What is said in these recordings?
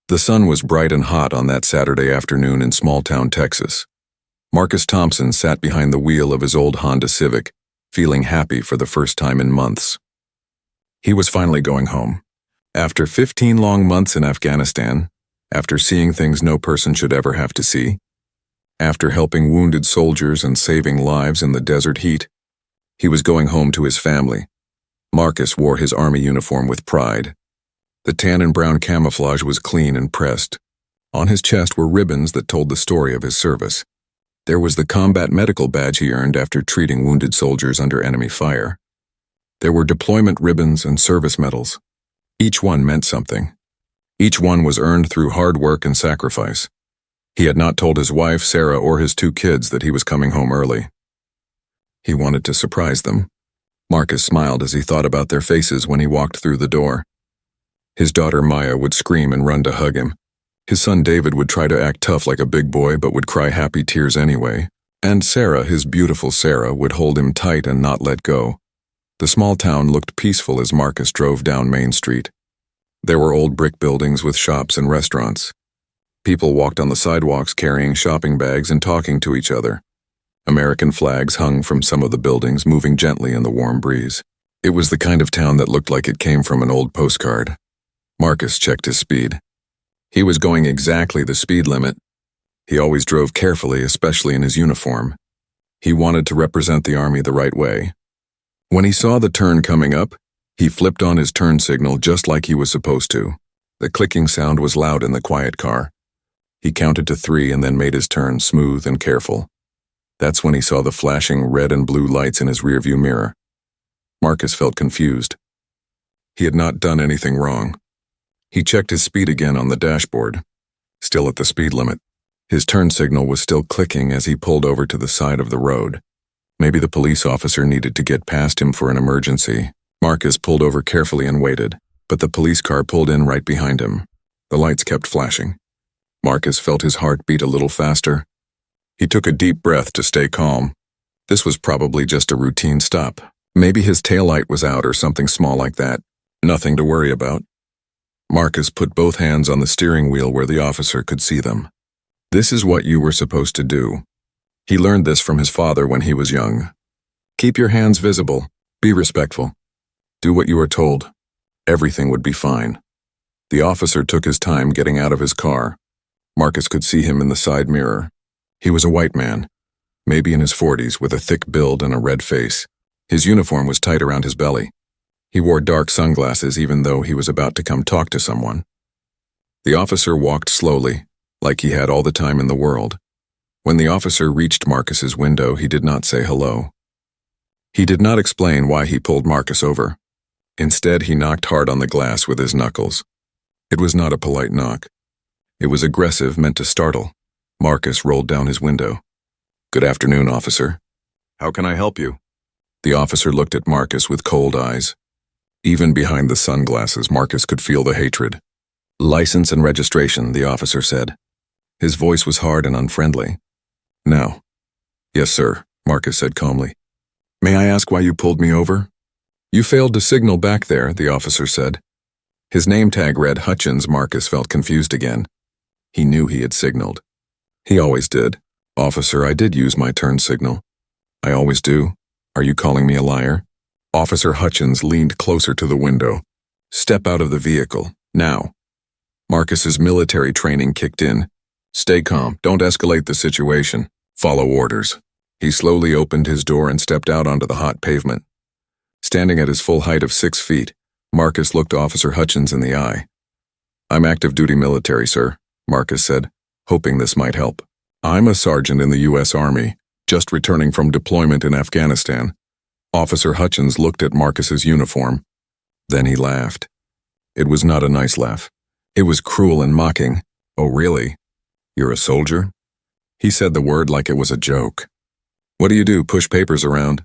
The sun was bright and hot on that Saturday afternoon in small-town Texas. Marcus Thompson sat behind the wheel of his old Honda Civic, feeling happy for the first time in months. He was finally going home. After 15 long months in Afghanistan, after seeing things no person should ever have to see, after helping wounded soldiers and saving lives in the desert heat, he was going home to his family. Marcus wore his army uniform with pride. The tan and brown camouflage was clean and pressed. On his chest were ribbons that told the story of his service. There was the combat medical badge he earned after treating wounded soldiers under enemy fire. There were deployment ribbons and service medals. Each one meant something. Each one was earned through hard work and sacrifice. He had not told his wife, Sarah, or his 2 kids that he was coming home early. He wanted to surprise them. Marcus smiled as he thought about their faces when he walked through the door. His daughter Maya would scream and run to hug him. His son David would try to act tough like a big boy but would cry happy tears anyway. And Sarah, his beautiful Sarah, would hold him tight and not let go. The small town looked peaceful as Marcus drove down Main Street. There were old brick buildings with shops and restaurants. People walked on the sidewalks carrying shopping bags and talking to each other. American flags hung from some of the buildings, moving gently in the warm breeze. It was the kind of town that looked like it came from an old postcard. Marcus checked his speed. He was going exactly the speed limit. He always drove carefully, especially in his uniform. He wanted to represent the army the right way. When he saw the turn coming up, he flipped on his turn signal just like he was supposed to. The clicking sound was loud in the quiet car. He counted to 3 and then made his turn smooth and careful. That's when he saw the flashing red and blue lights in his rearview mirror. Marcus felt confused. He had not done anything wrong. He checked his speed again on the dashboard. Still at the speed limit. His turn signal was still clicking as he pulled over to the side of the road. Maybe the police officer needed to get past him for an emergency. Marcus pulled over carefully and waited, but the police car pulled in right behind him. The lights kept flashing. Marcus felt his heart beat a little faster. He took a deep breath to stay calm. This was probably just a routine stop. Maybe his taillight was out or something small like that. Nothing to worry about. Marcus put both hands on the steering wheel where the officer could see them. This is what you were supposed to do. He learned this from his father when he was young. Keep your hands visible. Be respectful. Do what you are told. Everything would be fine. The officer took his time getting out of his car. Marcus could see him in the side mirror. He was a white man, maybe in his 40s, with a thick build and a red face. His uniform was tight around his belly. He wore dark sunglasses even though he was about to come talk to someone. The officer walked slowly, like he had all the time in the world. When the officer reached Marcus's window, he did not say hello. He did not explain why he pulled Marcus over. Instead, he knocked hard on the glass with his knuckles. It was not a polite knock. It was aggressive, meant to startle. Marcus rolled down his window. "Good afternoon, officer. How can I help you?" The officer looked at Marcus with cold eyes. Even behind the sunglasses, Marcus could feel the hatred. "License and registration," the officer said. His voice was hard and unfriendly. "Now." "Yes, sir," Marcus said calmly. "May I ask why you pulled me over?" "You failed to signal back there," the officer said. His name tag read Hutchins. Marcus felt confused again. He knew he had signaled. He always did. "Officer, I did use my turn signal." "I always do. Are you calling me a liar?" Officer Hutchins leaned closer to the window. "Step out of the vehicle, now." Marcus's military training kicked in. "Stay calm, don't escalate the situation. Follow orders." He slowly opened his door and stepped out onto the hot pavement. Standing at his full height of 6 feet, Marcus looked Officer Hutchins in the eye. "I'm active duty military, sir," Marcus said, hoping this might help. "I'm a sergeant in the U.S. Army, just returning from deployment in Afghanistan." Officer Hutchins looked at Marcus's uniform. Then he laughed. It was not a nice laugh. It was cruel and mocking. "Oh, really? You're a soldier?" He said the word like it was a joke. "What do you do, push papers around?"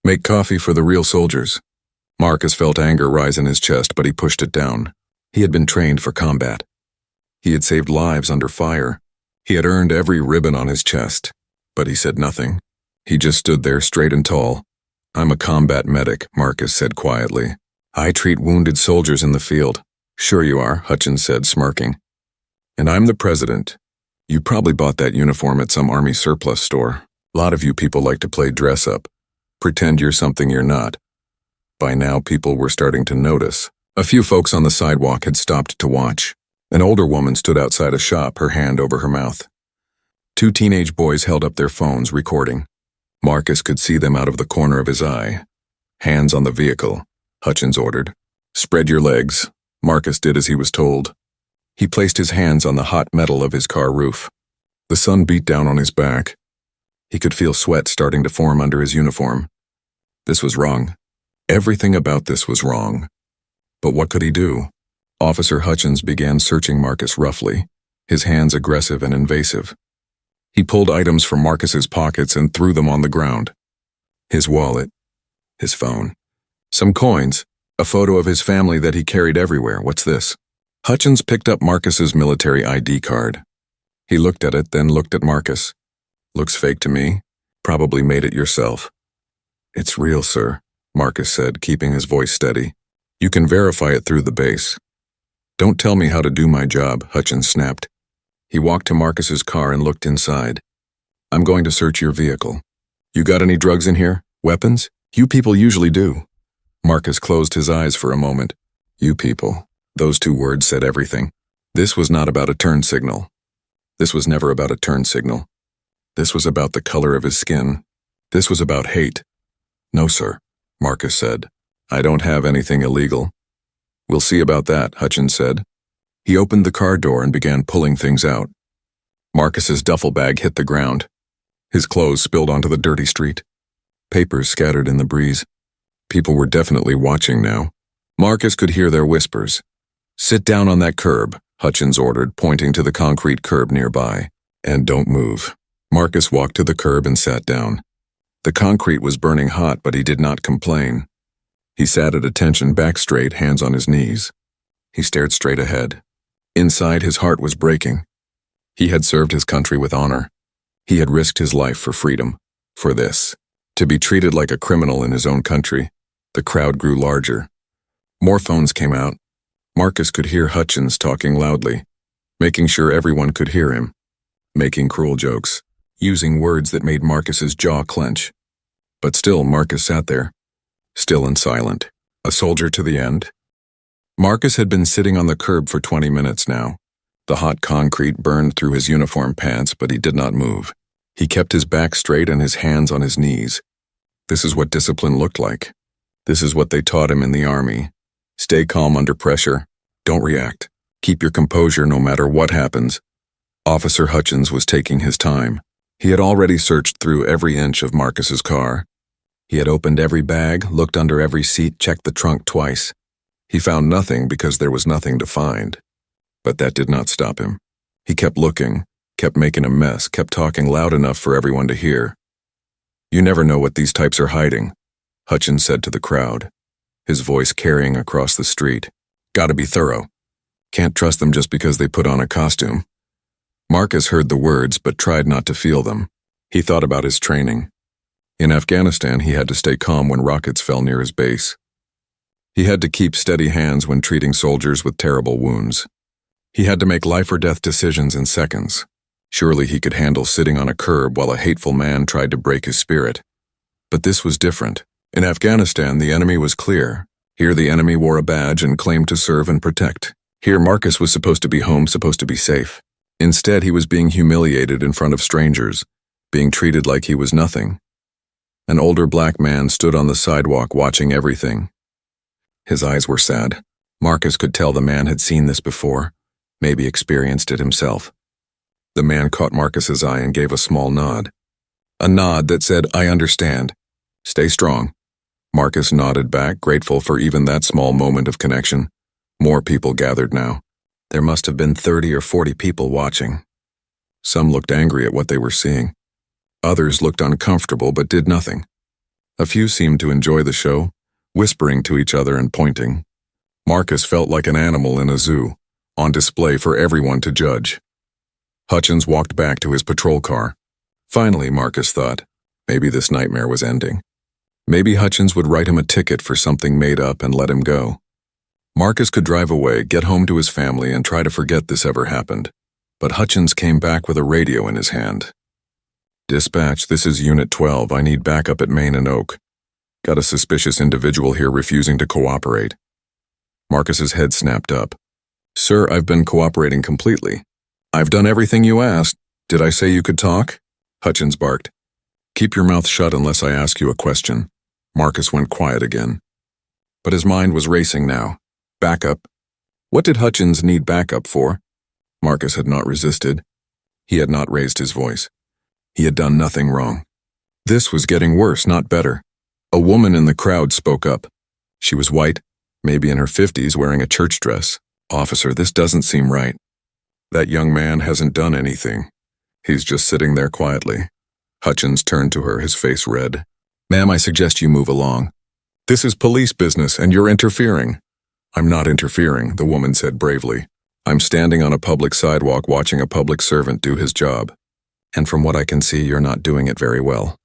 "Make coffee for the real soldiers." Marcus felt anger rise in his chest, but he pushed it down. He had been trained for combat. He had saved lives under fire. He had earned every ribbon on his chest. But he said nothing. He just stood there straight and tall. "I'm a combat medic," Marcus said quietly. "I treat wounded soldiers in the field." "Sure you are," Hutchins said, smirking. And I'm the president. You probably bought that uniform at some army surplus store. A lot of you people like to play dress up. Pretend you're something you're not. By now, people were starting to notice. A few folks on the sidewalk had stopped to watch. An older woman stood outside a shop, her hand over her mouth. Two teenage boys held up their phones, recording. Marcus could see them out of the corner of his eye. Hands on the vehicle, Hutchins ordered. Spread your legs. Marcus did as he was told. He placed his hands on the hot metal of his car roof. The sun beat down on his back. He could feel sweat starting to form under his uniform. This was wrong. Everything about this was wrong. But what could he do? Officer Hutchins began searching Marcus roughly, his hands aggressive and invasive. He pulled items from Marcus's pockets and threw them on the ground. His wallet, his phone, some coins, a photo of his family that he carried everywhere. What's this? Hutchins picked up Marcus's military ID card. He looked at it, then looked at Marcus. Looks fake to me. Probably made it yourself. It's real, sir, Marcus said, keeping his voice steady. You can verify it through the base. Don't tell me how to do my job, Hutchins snapped. He walked to Marcus's car and looked inside. I'm going to search your vehicle. You got any drugs in here? Weapons? You people usually do. Marcus closed his eyes for a moment. You people. Those two words said everything. This was not about a turn signal. This was never about a turn signal. This was about the color of his skin. This was about hate. No, sir, Marcus said. I don't have anything illegal. We'll see about that, Hutchins said. He opened the car door and began pulling things out. Marcus's duffel bag hit the ground. His clothes spilled onto the dirty street. Papers scattered in the breeze. People were definitely watching now. Marcus could hear their whispers. Sit down on that curb, Hutchins ordered, pointing to the concrete curb nearby. And don't move. Marcus walked to the curb and sat down. The concrete was burning hot, but he did not complain. He sat at attention, back straight, hands on his knees. He stared straight ahead. Inside, his heart was breaking. He had served his country with honor. He had risked his life for freedom. For this. To be treated like a criminal in his own country. The crowd grew larger. More phones came out. Marcus could hear Hutchins talking loudly, making sure everyone could hear him, making cruel jokes, using words that made Marcus's jaw clench. But still, Marcus sat there, still and silent, a soldier to the end. Marcus had been sitting on the curb for 20 minutes now. The hot concrete burned through his uniform pants, but he did not move. He kept his back straight and his hands on his knees. This is what discipline looked like. This is what they taught him in the army. Stay calm under pressure. Don't react. Keep your composure no matter what happens. Officer Hutchins was taking his time. He had already searched through every inch of Marcus's car. He had opened every bag, looked under every seat, checked the trunk twice. He found nothing because there was nothing to find. But that did not stop him. He kept looking, kept making a mess, kept talking loud enough for everyone to hear. You never know what these types are hiding, Hutchins said to the crowd, his voice carrying across the street. Gotta be thorough. Can't trust them just because they put on a costume. Marcus heard the words but tried not to feel them. He thought about his training. In Afghanistan, he had to stay calm when rockets fell near his base. He had to keep steady hands when treating soldiers with terrible wounds. He had to make life-or-death decisions in seconds. Surely he could handle sitting on a curb while a hateful man tried to break his spirit. But this was different. In Afghanistan, the enemy was clear. Here the enemy wore a badge and claimed to serve and protect. Here Marcus was supposed to be home, supposed to be safe. Instead, he was being humiliated in front of strangers, being treated like he was nothing. An older black man stood on the sidewalk watching everything. His eyes were sad. Marcus could tell the man had seen this before, maybe experienced it himself. The man caught Marcus's eye and gave a small nod. A nod that said, I understand. Stay strong. Marcus nodded back, grateful for even that small moment of connection. More people gathered now. There must have been 30 or 40 people watching. Some looked angry at what they were seeing. Others looked uncomfortable but did nothing. A few seemed to enjoy the show, whispering to each other and pointing. Marcus felt like an animal in a zoo, on display for everyone to judge. Hutchins walked back to his patrol car. Finally, Marcus thought, maybe this nightmare was ending. Maybe Hutchins would write him a ticket for something made up and let him go. Marcus could drive away, get home to his family, and try to forget this ever happened. but Hutchins came back with a radio in his hand. "Dispatch, this is Unit 12. I need backup at Main and Oak. Got a suspicious individual here refusing to cooperate." Marcus's head snapped up. "Sir, I've been cooperating completely. I've done everything you asked. Did I say you could talk?" Hutchins barked. "Keep your mouth shut unless I ask you a question." Marcus went quiet again. But his mind was racing now. Backup. What did Hutchins need backup for? Marcus had not resisted. He had not raised his voice. He had done nothing wrong. This was getting worse, not better. A woman in the crowd spoke up. She was white, maybe in her 50s, wearing a church dress. "Officer, this doesn't seem right. That young man hasn't done anything. He's just sitting there quietly." Hutchins turned to her, his face red. "Ma'am, I suggest you move along. This is police business and you're interfering." "I'm not interfering," the woman said bravely. "I'm standing on a public sidewalk watching a public servant do his job. And from what I can see, you're not doing it very well."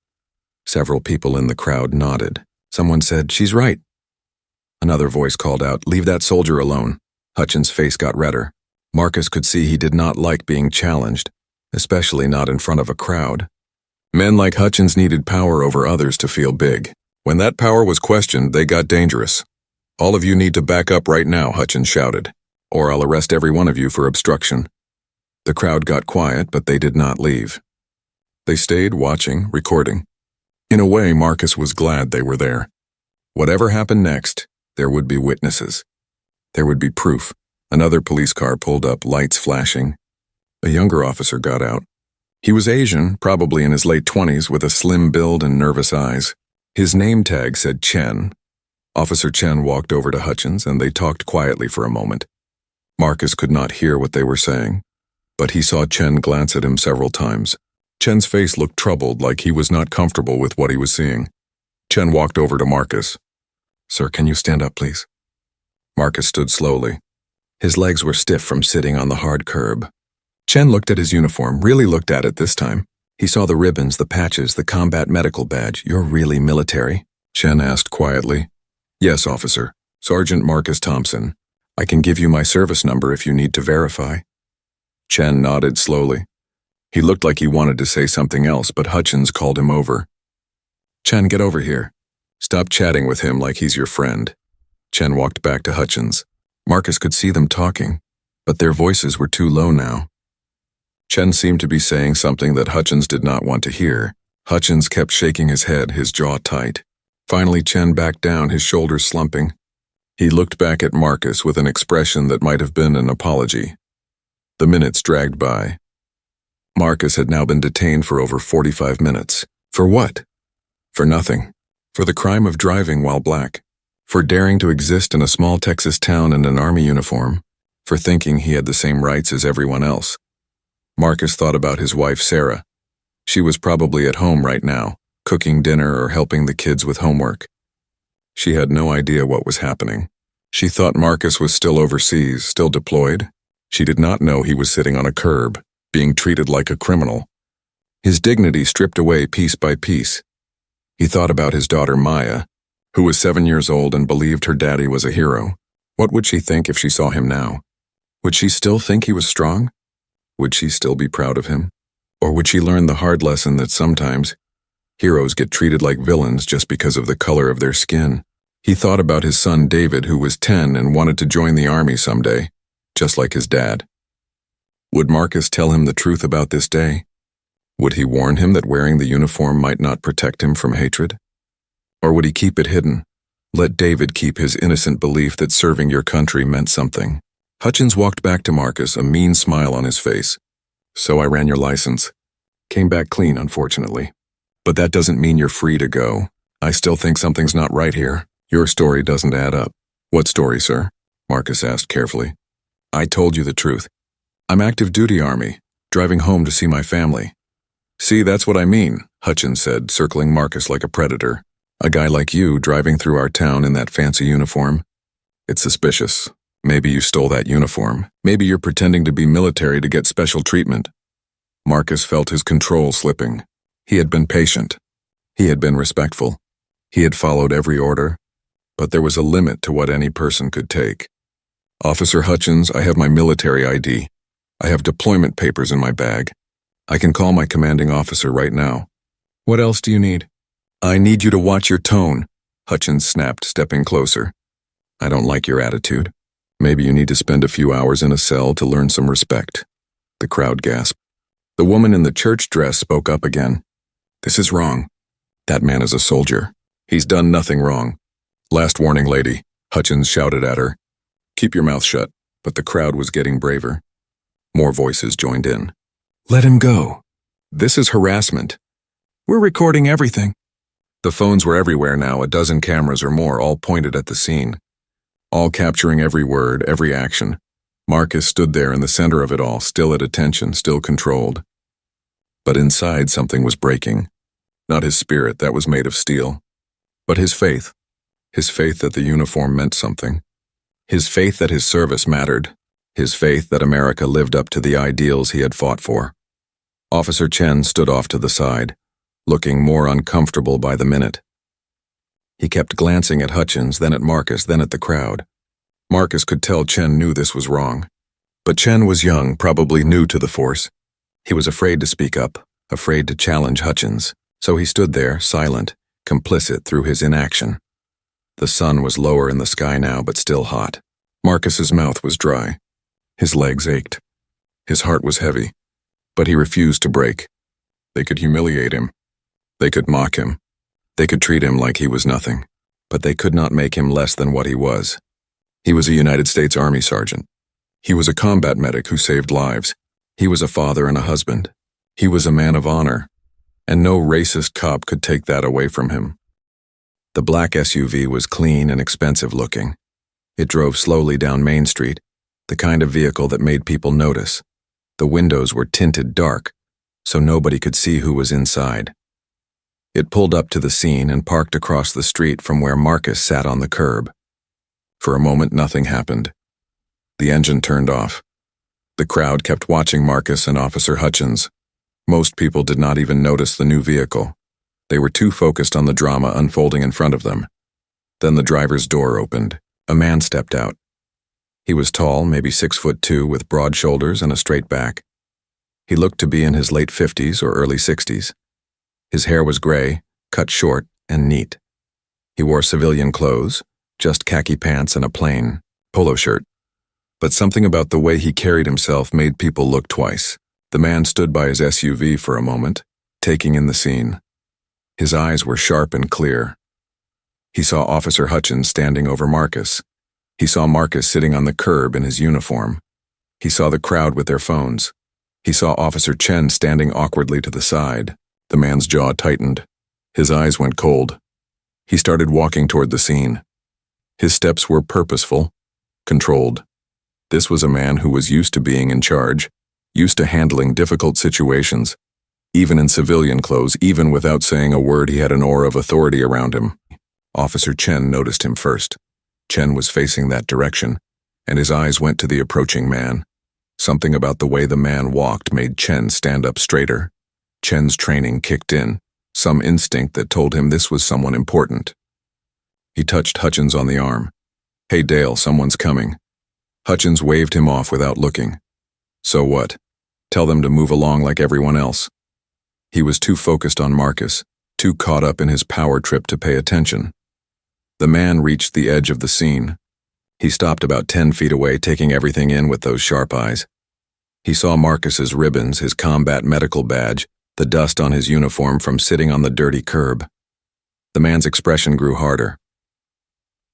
Several people in the crowd nodded. Someone said, "She's right." Another voice called out, "Leave that soldier alone." Hutchins' face got redder. Marcus could see he did not like being challenged, especially not in front of a crowd. Men like Hutchins needed power over others to feel big. When that power was questioned, they got dangerous. "All of you need to back up right now," Hutchins shouted, "or I'll arrest every one of you for obstruction." The crowd got quiet, but they did not leave. They stayed watching, recording. In a way, Marcus was glad they were there. Whatever happened next, there would be witnesses. There would be proof. Another police car pulled up, lights flashing. A younger officer got out. He was Asian, probably in his late 20s, with a slim build and nervous eyes. His name tag said Chen. Officer Chen walked over to Hutchins, and they talked quietly for a moment. Marcus could not hear what they were saying, but he saw Chen glance at him several times. Chen's face looked troubled, like he was not comfortable with what he was seeing. Chen walked over to Marcus. "Sir, can you stand up, please?" Marcus stood slowly. His legs were stiff from sitting on the hard curb. Chen looked at his uniform, really looked at it this time. He saw the ribbons, the patches, the combat medical badge. "You're really military?" Chen asked quietly. "Yes, officer. Sergeant Marcus Thompson. I can give you my service number if you need to verify." Chen nodded slowly. He looked like he wanted to say something else, but Hutchins called him over. "Chen, get over here. Stop chatting with him like he's your friend." Chen walked back to Hutchins. Marcus could see them talking, but their voices were too low now. Chen seemed to be saying something that Hutchins did not want to hear. Hutchins kept shaking his head, his jaw tight. Finally, Chen backed down, his shoulders slumping. He looked back at Marcus with an expression that might have been an apology. The minutes dragged by. Marcus had now been detained for over 45 minutes. For what? For nothing. For the crime of driving while black. For daring to exist in a small Texas town in an army uniform. For thinking he had the same rights as everyone else. Marcus thought about his wife, Sarah. She was probably at home right now, cooking dinner or helping the kids with homework. She had no idea what was happening. She thought Marcus was still overseas, still deployed. She did not know he was sitting on a curb, being treated like a criminal. His dignity stripped away piece by piece. He thought about his daughter Maya, who was 7 years old and believed her daddy was a hero. What would she think if she saw him now? Would she still think he was strong? Would she still be proud of him? Or would she learn the hard lesson that sometimes heroes get treated like villains just because of the color of their skin? He thought about his son David, who was 10 and wanted to join the army someday, just like his dad. Would Marcus tell him the truth about this day? Would he warn him that wearing the uniform might not protect him from hatred? Or would he keep it hidden? Let David keep his innocent belief that serving your country meant something. Hutchins walked back to Marcus, a mean smile on his face. "So I ran your license. Came back clean, unfortunately. But that doesn't mean you're free to go. I still think something's not right here. Your story doesn't add up." "What story, sir?" Marcus asked carefully. "I told you the truth. I'm active duty Army, driving home to see my family." "See, that's what I mean," Hutchins said, circling Marcus like a predator. "A guy like you driving through our town in that fancy uniform. It's suspicious. Maybe you stole that uniform. Maybe you're pretending to be military to get special treatment." Marcus felt his control slipping. He had been patient. He had been respectful. He had followed every order. But there was a limit to what any person could take. "Officer Hutchins, I have my military ID." I have deployment papers in my bag. I can call my commanding officer right now. What else do you need? I need you to watch your tone, Hutchins snapped, stepping closer. I don't like your attitude. Maybe you need to spend a few hours in a cell to learn some respect. The crowd gasped. The woman in the church dress spoke up again. This is wrong. That man is a soldier. He's done nothing wrong. Last warning, lady, Hutchins shouted at her. Keep your mouth shut, but the crowd was getting braver. More voices joined in. Let him go. This is harassment. We're recording everything. The phones were everywhere now, a dozen cameras or more, all pointed at the scene. All capturing every word, every action. Marcus stood there in the center of it all, still at attention, still controlled. But inside something was breaking. Not his spirit, that was made of steel. But his faith. His faith that the uniform meant something. His faith that his service mattered. His faith that America lived up to the ideals he had fought for. Officer Chen stood off to the side, looking more uncomfortable by the minute. He kept glancing at Hutchins, then at Marcus, then at the crowd. Marcus could tell Chen knew this was wrong. But Chen was young, probably new to the force. He was afraid to speak up, afraid to challenge Hutchins, so he stood there, silent, complicit through his inaction. The sun was lower in the sky now, but still hot. Marcus's mouth was dry. His legs ached. His heart was heavy, but he refused to break. They could humiliate him. They could mock him. They could treat him like he was nothing, but they could not make him less than what he was. He was a United States Army sergeant. He was a combat medic who saved lives. He was a father and a husband. He was a man of honor, and no racist cop could take that away from him. The black SUV was clean and expensive looking. It drove slowly down Main Street, the kind of vehicle that made people notice. The windows were tinted dark, so nobody could see who was inside. It pulled up to the scene and parked across the street from where Marcus sat on the curb. For a moment, nothing happened. The engine turned off. The crowd kept watching Marcus and Officer Hutchins. Most people did not even notice the new vehicle. They were too focused on the drama unfolding in front of them. Then the driver's door opened. A man stepped out. He was tall, maybe 6'2", with broad shoulders and a straight back. He looked to be in his late 50s or early 60s. His hair was gray, cut short, and neat. He wore civilian clothes, just khaki pants and a plain polo shirt. But something about the way he carried himself made people look twice. The man stood by his SUV for a moment, taking in the scene. His eyes were sharp and clear. He saw Officer Hutchins standing over Marcus. He saw Marcus sitting on the curb in his uniform. He saw the crowd with their phones. He saw Officer Chen standing awkwardly to the side. The man's jaw tightened. His eyes went cold. He started walking toward the scene. His steps were purposeful, controlled. This was a man who was used to being in charge, used to handling difficult situations. Even in civilian clothes, even without saying a word, he had an aura of authority around him. Officer Chen noticed him first. Chen was facing that direction, and his eyes went to the approaching man. Something about the way the man walked made Chen stand up straighter. Chen's training kicked in, some instinct that told him this was someone important. He touched Hutchins on the arm. Hey Dale, someone's coming. Hutchins waved him off without looking. So what? Tell them to move along like everyone else. He was too focused on Marcus, too caught up in his power trip to pay attention. The man reached the edge of the scene. He stopped about 10 feet away, taking everything in with those sharp eyes. He saw Marcus's ribbons, his combat medical badge, the dust on his uniform from sitting on the dirty curb. The man's expression grew harder.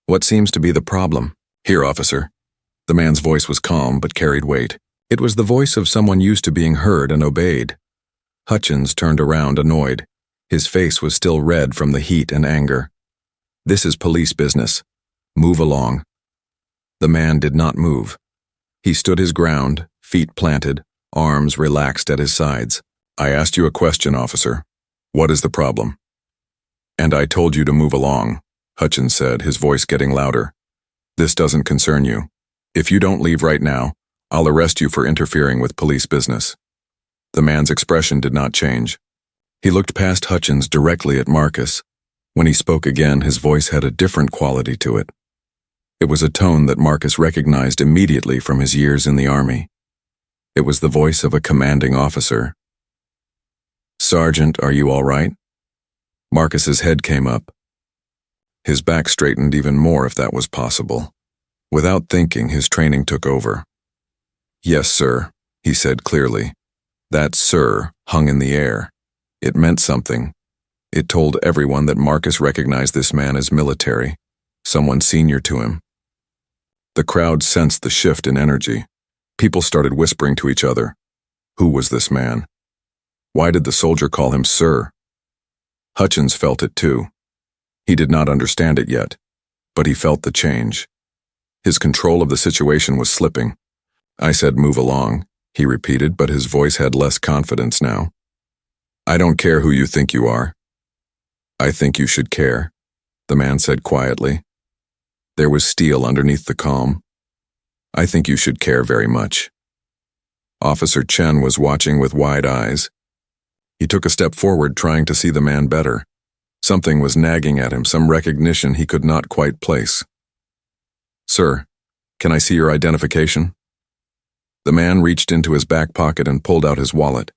What seems to be the problem? Here, officer. The man's voice was calm but carried weight. It was the voice of someone used to being heard and obeyed. Hutchins turned around, annoyed. His face was still red from the heat and anger. This is police business. Move along. The man did not move. He stood his ground, feet planted, arms relaxed at his sides. I asked you a question, officer. What is the problem? And I told you to move along, Hutchins said, his voice getting louder. This doesn't concern you. If you don't leave right now, I'll arrest you for interfering with police business. The man's expression did not change. He looked past Hutchins directly at Marcus. When he spoke again, his voice had a different quality to it. It was a tone that Marcus recognized immediately from his years in the army. It was the voice of a commanding officer. "Sergeant, are you all right?" Marcus's head came up. His back straightened even more if that was possible. Without thinking, his training took over. "Yes, sir," he said clearly. That "sir" hung in the air. It meant something. It told everyone that Marcus recognized this man as military, someone senior to him. The crowd sensed the shift in energy. People started whispering to each other. Who was this man? Why did the soldier call him sir? Hutchins felt it too. He did not understand it yet, but he felt the change. His control of the situation was slipping. "I said move along," he repeated, but his voice had less confidence now. "I don't care who you think you are." "I think you should care," the man said quietly. There was steel underneath the calm. "I think you should care very much." Officer Chen was watching with wide eyes. He took a step forward, trying to see the man better. Something was nagging at him, some recognition he could not quite place. "Sir, can I see your identification?" The man reached into his back pocket and pulled out his wallet.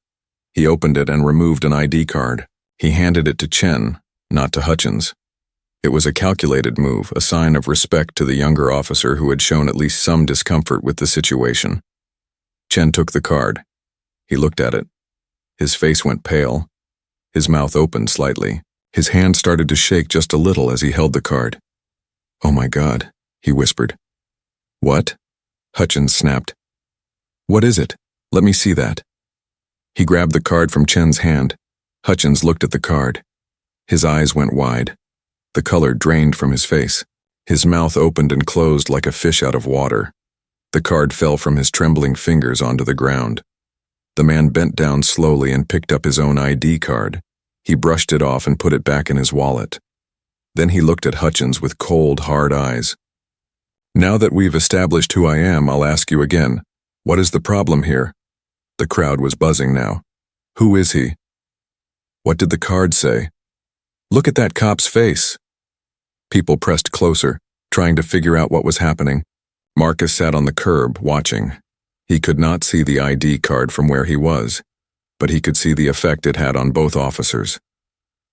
He opened it and removed an ID card. He handed it to Chen, not to Hutchins. It was a calculated move, a sign of respect to the younger officer who had shown at least some discomfort with the situation. Chen took the card. He looked at it. His face went pale. His mouth opened slightly. His hand started to shake just a little as he held the card. "Oh my God," he whispered. "What?" Hutchins snapped. "What is it? Let me see that." He grabbed the card from Chen's hand. Hutchins looked at the card. His eyes went wide. The color drained from his face. His mouth opened and closed like a fish out of water. The card fell from his trembling fingers onto the ground. The man bent down slowly and picked up his own ID card. He brushed it off and put it back in his wallet. Then he looked at Hutchins with cold, hard eyes. "Now that we've established who I am, I'll ask you again. What is the problem here?" The crowd was buzzing now. "Who is he?" "What did the card say?" "Look at that cop's face." People pressed closer, trying to figure out what was happening. Marcus sat on the curb, watching. He could not see the ID card from where he was, but he could see the effect it had on both officers,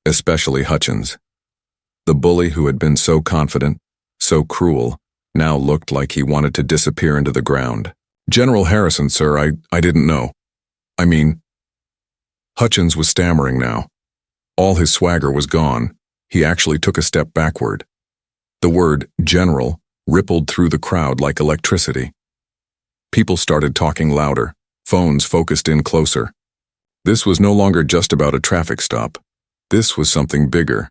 especially Hutchins. The bully who had been so confident, so cruel, now looked like he wanted to disappear into the ground. "General Harrison, sir, I didn't know. I mean..." Hutchins was stammering now. All his swagger was gone. He actually took a step backward. The word "general" rippled through the crowd like electricity. People started talking louder. Phones focused in closer. This was no longer just about a traffic stop. This was something bigger.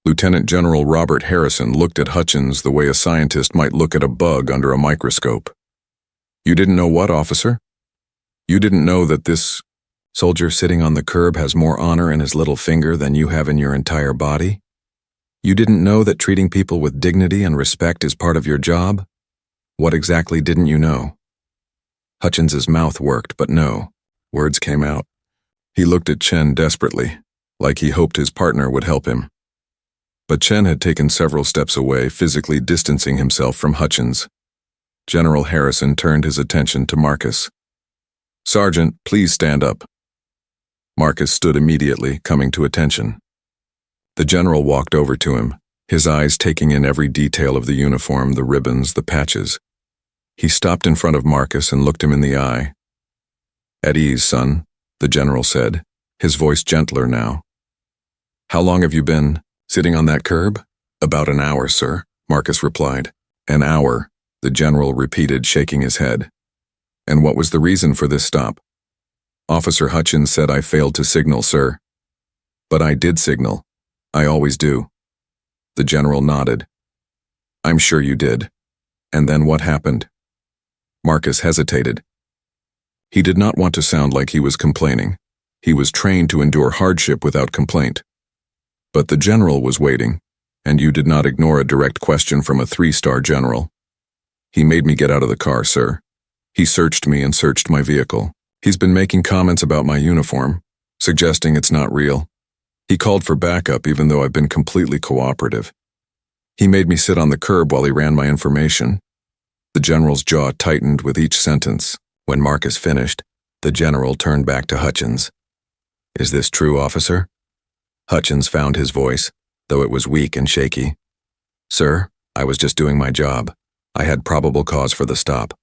Lieutenant General Robert Harrison looked at Hutchins the way a scientist might look at a bug under a microscope. "You didn't know what, officer? You didn't know that this soldier sitting on the curb has more honor in his little finger than you have in your entire body? You didn't know that treating people with dignity and respect is part of your job? What exactly didn't you know?" Hutchins's mouth worked, but no words came out. He looked at Chen desperately, like he hoped his partner would help him. But Chen had taken several steps away, physically distancing himself from Hutchins. General Harrison turned his attention to Marcus. "Sergeant, please stand up." Marcus stood immediately, coming to attention. The general walked over to him, his eyes taking in every detail of the uniform, the ribbons, the patches. He stopped in front of Marcus and looked him in the eye. "At ease, son," the general said, his voice gentler now. "How long have you been sitting on that curb?" "About an hour, sir," Marcus replied. "An hour," the general repeated, shaking his head. "And what was the reason for this stop?" "Officer Hutchins said I failed to signal, sir." "But I did signal. I always do." The general nodded. "I'm sure you did. And then what happened?" Marcus hesitated. He did not want to sound like he was complaining. He was trained to endure hardship without complaint. But the general was waiting, and you did not ignore a direct question from a 3-star general. "He made me get out of the car, sir. He searched me and searched my vehicle. He's been making comments about my uniform, suggesting it's not real. He called for backup even though I've been completely cooperative. He made me sit on the curb while he ran my information." The general's jaw tightened with each sentence. When Marcus finished, the general turned back to Hutchins. "Is this true, officer?" Hutchins found his voice, though it was weak and shaky. "Sir, I was just doing my job. I had probable cause for the stop.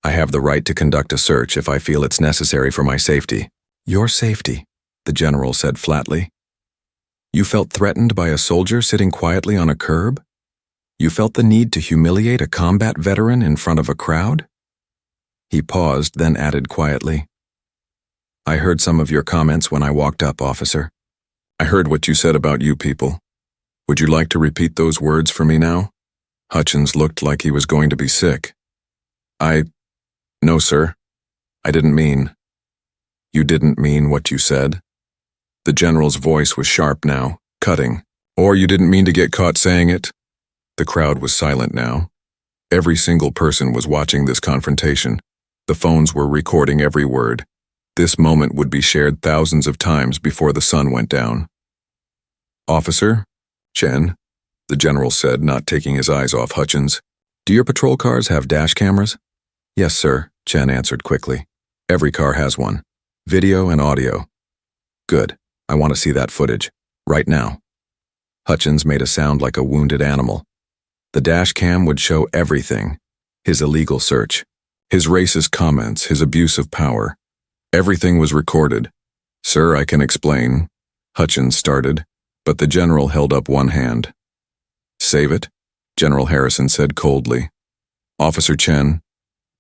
I have the right to conduct a search if I feel it's necessary for my safety." "Your safety," the general said flatly. "You felt threatened by a soldier sitting quietly on a curb? You felt the need to humiliate a combat veteran in front of a crowd?" He paused, then added quietly, "I heard some of your comments when I walked up, officer." "I heard what you said about you people. Would you like to repeat those words for me now?" Hutchins looked like he was going to be sick. No, sir. I didn't mean." "You didn't mean what you said?" The general's voice was sharp now, cutting. "Or you didn't mean to get caught saying it?" The crowd was silent now. Every single person was watching this confrontation. The phones were recording every word. This moment would be shared thousands of times before the sun went down. "Officer Chen," the general said, not taking his eyes off Hutchins, "do your patrol cars have dash cameras?" "Yes, sir," Chen answered quickly. "Every car has one. Video and audio." "Good. I want to see that footage. Right now." Hutchins made a sound like a wounded animal. The dash cam would show everything. His illegal search, his racist comments, his abuse of power. Everything was recorded. "Sir, I can explain," Hutchins started, but the general held up one hand. "Save it," General Harrison said coldly. "Officer Chen,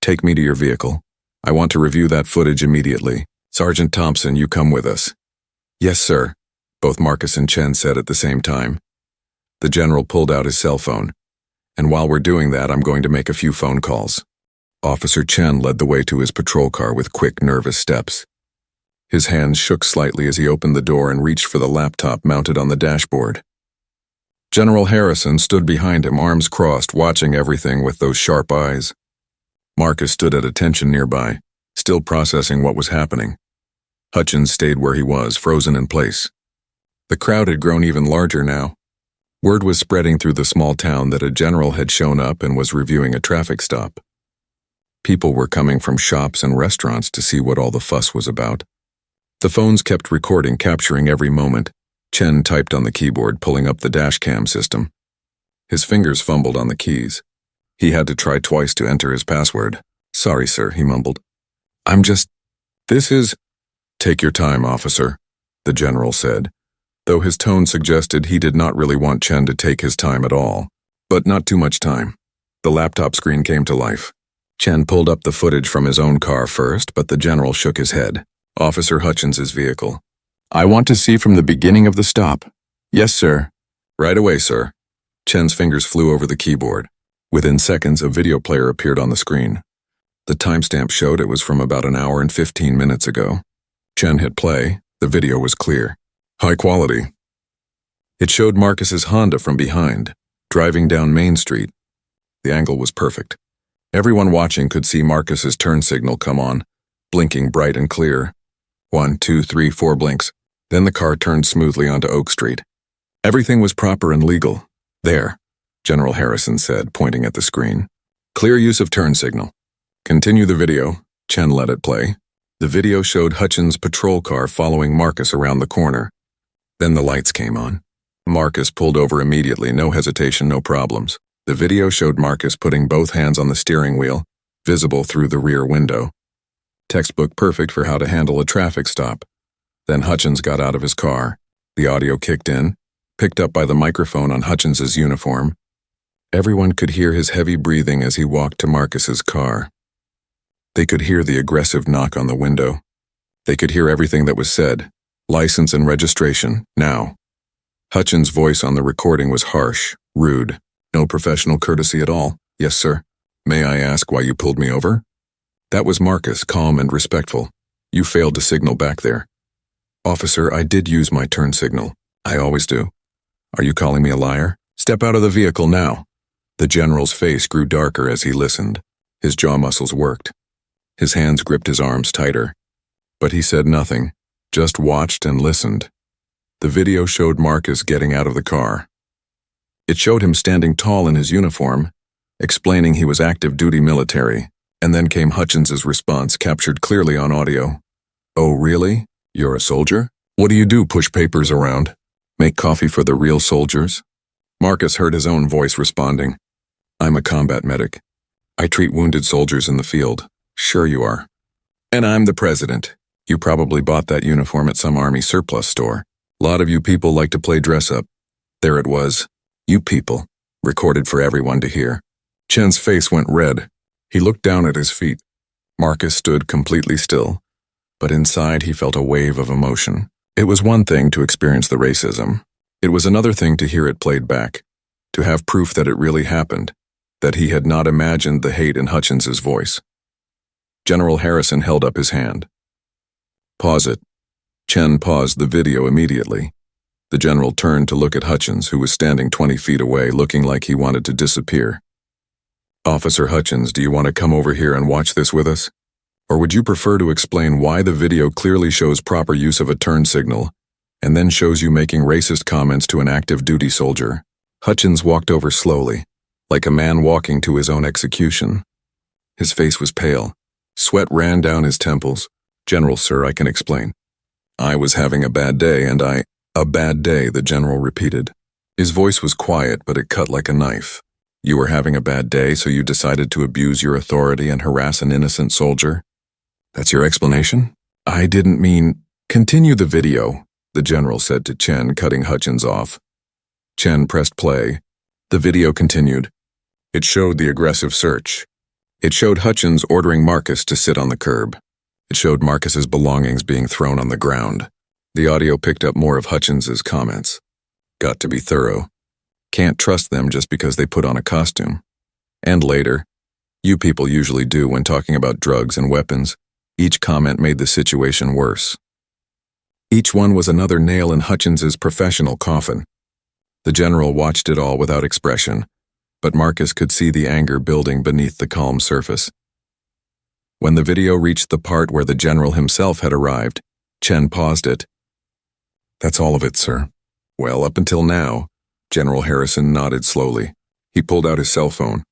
take me to your vehicle. I want to review that footage immediately. Sergeant Thompson, you come with us." "Yes, sir," both Marcus and Chen said at the same time. The general pulled out his cell phone. "And while we're doing that, I'm going to make a few phone calls." Officer Chen led the way to his patrol car with quick, nervous steps. His hands shook slightly as he opened the door and reached for the laptop mounted on the dashboard. General Harrison stood behind him, arms crossed, watching everything with those sharp eyes. Marcus stood at attention nearby, still processing what was happening. Hutchins stayed where he was, frozen in place. The crowd had grown even larger now. Word was spreading through the small town that a general had shown up and was reviewing a traffic stop. People were coming from shops and restaurants to see what all the fuss was about. The phones kept recording, capturing every moment. Chen typed on the keyboard, pulling up the dash cam system. His fingers fumbled on the keys. He had to try twice to enter his password. "Sorry, sir," he mumbled. This is..." "Take your time, officer," the general said, though his tone suggested he did not really want Chen to take his time at all. But not too much time. The laptop screen came to life. Chen pulled up the footage from his own car first, but the general shook his head. "Officer Hutchins's vehicle. I want to see from the beginning of the stop." "Yes, sir." "Right away, sir." Chen's fingers flew over the keyboard. Within seconds, a video player appeared on the screen. The timestamp showed it was from about an hour and 15 minutes ago. Chen hit play. The video was clear. High quality. It showed Marcus's Honda from behind, driving down Main Street. The angle was perfect. Everyone watching could see Marcus's turn signal come on, blinking bright and clear. 1, 2, 3, 4 blinks. Then the car turned smoothly onto Oak Street. Everything was proper and legal. "There," General Harrison said, pointing at the screen. "Clear use of turn signal." "Continue the video." Chen let it play. The video showed Hutchins' patrol car following Marcus around the corner. Then the lights came on. Marcus pulled over immediately, no hesitation, no problems. The video showed Marcus putting both hands on the steering wheel, visible through the rear window. Textbook perfect for how to handle a traffic stop. Then Hutchins got out of his car. The audio kicked in, picked up by the microphone on Hutchins's uniform. Everyone could hear his heavy breathing as he walked to Marcus's car. They could hear the aggressive knock on the window. They could hear everything that was said. License and registration, now. Hutchins' voice on the recording was harsh, rude. No professional courtesy at all. "Yes, sir. May I ask why you pulled me over?" That was Marcus, calm and respectful. "You failed to signal back there." "Officer, I did use my turn signal. I always do." "Are you calling me a liar?" "Step out of the vehicle now." The general's face grew darker as he listened. His jaw muscles worked. His hands gripped his arms tighter. But he said nothing, just watched and listened. The video showed Marcus getting out of the car. It showed him standing tall in his uniform, explaining he was active duty military, And then came Hutchins's response, captured clearly on audio. "Oh, really? You're a soldier? What do you do, push papers around? Make coffee for the real soldiers?" Marcus heard his own voice responding. "I'm a combat medic. I treat wounded soldiers in the field." "Sure you are." "And I'm the president. You probably bought that uniform at some army surplus store. Lot of you people like to play dress-up." There it was. "You people," recorded for everyone to hear. Chen's face went red. He looked down at his feet. Marcus stood completely still, but inside he felt a wave of emotion. It was one thing to experience the racism. It was another thing to hear it played back, to have proof that it really happened, that he had not imagined the hate in Hutchins's voice. General Harrison held up his hand. "Pause it." Chen paused the video immediately. The general turned to look at Hutchins, who was standing 20 feet away, looking like he wanted to disappear. "Officer Hutchins, do you want to come over here and watch this with us? Or would you prefer to explain why the video clearly shows proper use of a turn signal, and then shows you making racist comments to an active duty soldier?" Hutchins walked over slowly, like a man walking to his own execution. His face was pale. Sweat ran down his temples. "General, sir, I can explain. I was having a bad day, and A bad day," the general repeated. His voice was quiet, but it cut like a knife. "You were having a bad day, so you decided to abuse your authority and harass an innocent soldier? That's your explanation?" "I didn't mean—" "Continue the video," the general said to Chen, cutting Hutchins off. Chen pressed play. The video continued. It showed the aggressive search. It showed Hutchins ordering Marcus to sit on the curb. It showed Marcus's belongings being thrown on the ground. The audio picked up more of Hutchins's comments. "Got to be thorough. Can't trust them just because they put on a costume." And later, "You people usually do when talking about drugs and weapons." Each comment made the situation worse. Each one was another nail in Hutchins's professional coffin. The general watched it all without expression, but Marcus could see the anger building beneath the calm surface. When the video reached the part where the general himself had arrived, Chen paused it. "That's all of it, sir." "Well, up until now." General Harrison nodded slowly. He pulled out his cell phone.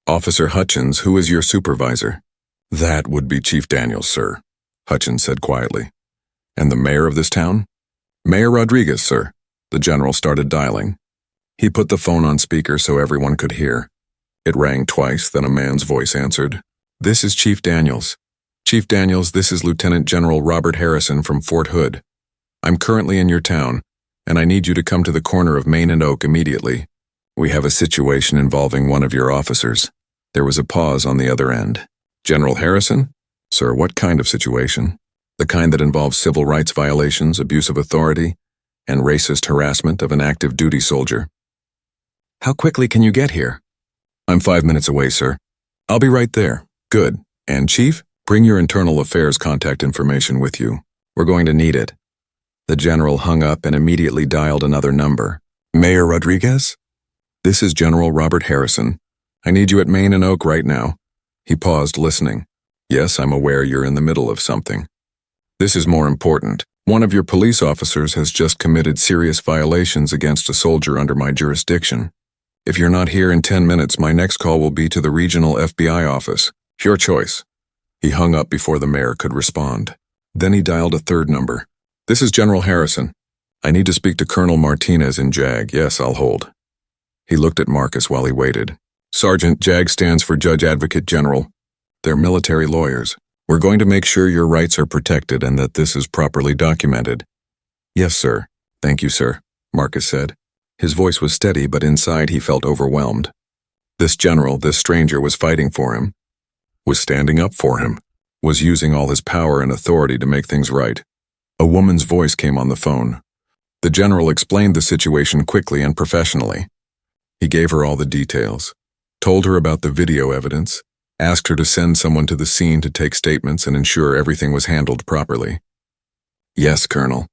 "Officer Hutchins, who is your supervisor?" "That would be Chief Daniels, sir," Hutchins said quietly. "And the mayor of this town?" "Mayor Rodriguez, sir." The general started dialing. He put the phone on speaker so everyone could hear. It rang twice, then a man's voice answered. "This is Chief Daniels. Chief Daniels, this is Lieutenant General Robert Harrison from Fort Hood. I'm currently in your town, and I need you to come to the corner of Main and Oak immediately. We have a situation involving one of your officers." There was a pause on the other end. "General Harrison? Sir, what kind of situation?" "The kind that involves civil rights violations, abuse of authority, and racist harassment of an active duty soldier." "How quickly can you get here?" "I'm 5 minutes away, sir." "I'll be right there." "Good. And Chief, bring your internal affairs contact information with you. We're going to need it." The general hung up and immediately dialed another number. "Mayor Rodriguez? This is General Robert Harrison. I need you at Main and Oak right now." He paused, listening. "Yes, I'm aware you're in the middle of something. This is more important. One of your police officers has just committed serious violations against a soldier under my jurisdiction. If you're not here in 10 minutes, my next call will be to the regional FBI office. Your choice." He hung up before the mayor could respond. Then he dialed a third number. "This is General Harrison. I need to speak to Colonel Martinez in JAG. Yes, I'll hold." He looked at Marcus while he waited. "Sergeant, JAG stands for Judge Advocate General. They're military lawyers. We're going to make sure your rights are protected and that this is properly documented." "Yes, sir. Thank you, sir," Marcus said. His voice was steady, but inside he felt overwhelmed. This general, this stranger, was fighting for him, was standing up for him, was using all his power and authority to make things right. A woman's voice came on the phone. The general explained the situation quickly and professionally. He gave her all the details, told her about the video evidence, asked her to send someone to the scene to take statements and ensure everything was handled properly. "Yes, Colonel.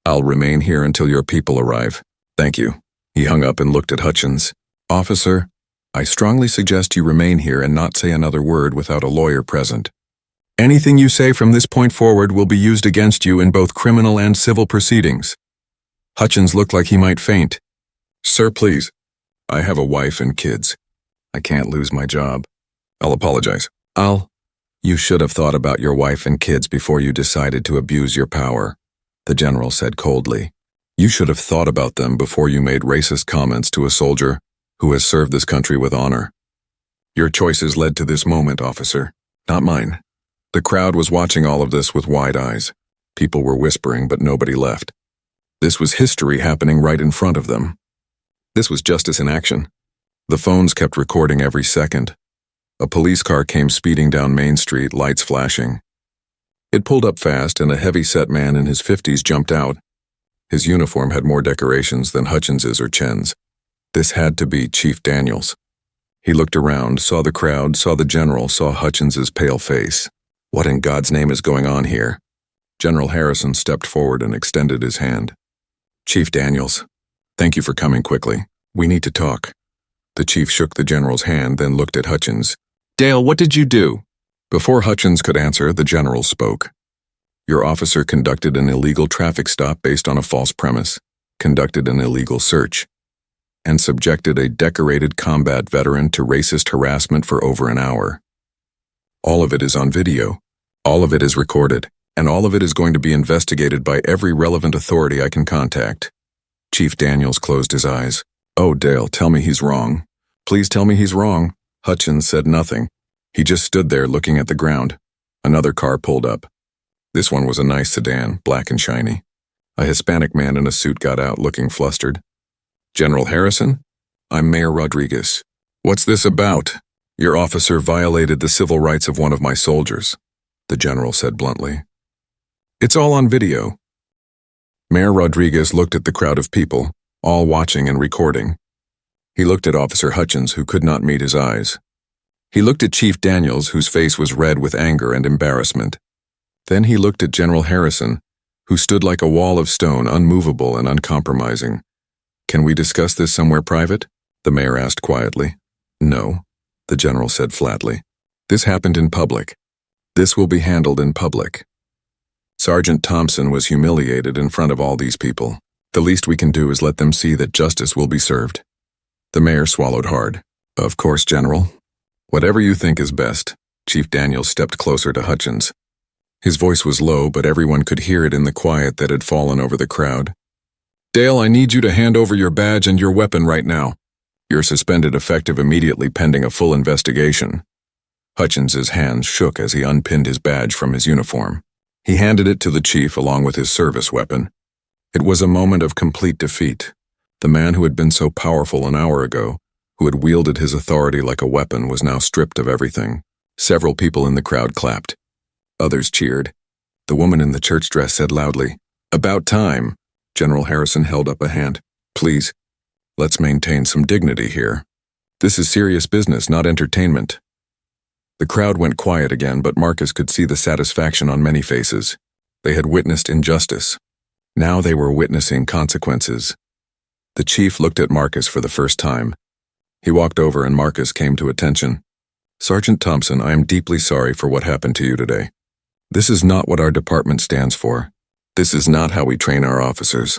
I'll remain here until your people arrive. Thank you." He hung up and looked at Hutchins. "Officer, I strongly suggest you remain here and not say another word without a lawyer present. Anything you say from this point forward will be used against you in both criminal and civil proceedings." Hutchins looked like he might faint. "Sir, please. I have a wife and kids. I can't lose my job. I'll apologize." You should have thought about your wife and kids before you decided to abuse your power, the general said coldly. You should have thought about them before you made racist comments to a soldier who has served this country with honor. Your choices led to this moment, officer, not mine. The crowd was watching all of this with wide eyes. People were whispering, but nobody left. This was history happening right in front of them. This was justice in action. The phones kept recording every second. A police car came speeding down Main Street, lights flashing. It pulled up fast, and a heavy-set man in his 50s jumped out. His uniform had more decorations than Hutchins's or Chen's. This had to be Chief Daniels. He looked around, saw the crowd, saw the general, saw Hutchins's pale face. What in God's name is going on here? General Harrison stepped forward and extended his hand. Chief Daniels, thank you for coming quickly. We need to talk. The chief shook the general's hand, then looked at Hutchins. Dale, what did you do? Before Hutchins could answer, the general spoke. Your officer conducted an illegal traffic stop based on a false premise, conducted an illegal search, and subjected a decorated combat veteran to racist harassment for over an hour. All of it is on video. All of it is recorded, and all of it is going to be investigated by every relevant authority I can contact. Chief Daniels closed his eyes. Oh, Dale, tell me he's wrong. Please tell me he's wrong. Hutchins said nothing. He just stood there looking at the ground. Another car pulled up. This one was a nice sedan, black and shiny. A Hispanic man in a suit got out, looking flustered. General Harrison? I'm Mayor Rodriguez. What's this about? Your officer violated the civil rights of one of my soldiers, the general said bluntly. It's all on video. Mayor Rodriguez looked at the crowd of people, all watching and recording. He looked at Officer Hutchins, who could not meet his eyes. He looked at Chief Daniels, whose face was red with anger and embarrassment. Then he looked at General Harrison, who stood like a wall of stone, unmovable and uncompromising. Can we discuss this somewhere private? The mayor asked quietly. No, the general said flatly. This happened in public. This will be handled in public. Sergeant Thompson was humiliated in front of all these people. The least we can do is let them see that justice will be served. The mayor swallowed hard. Of course, General. Whatever you think is best. Chief Daniels stepped closer to Hutchins. His voice was low, but everyone could hear it in the quiet that had fallen over the crowd. Dale, I need you to hand over your badge and your weapon right now. You're suspended effective immediately pending a full investigation. Hutchins's hands shook as he unpinned his badge from his uniform. He handed it to the chief along with his service weapon. It was a moment of complete defeat. The man who had been so powerful an hour ago, who had wielded his authority like a weapon, was now stripped of everything. Several people in the crowd clapped. Others cheered. The woman in the church dress said loudly, "About time." General Harrison held up a hand. Please, let's maintain some dignity here. This is serious business, not entertainment. The crowd went quiet again, but Marcus could see the satisfaction on many faces. They had witnessed injustice. Now they were witnessing consequences. The chief looked at Marcus for the first time. He walked over and Marcus came to attention. Sergeant Thompson, I am deeply sorry for what happened to you today. This is not what our department stands for. This is not how we train our officers.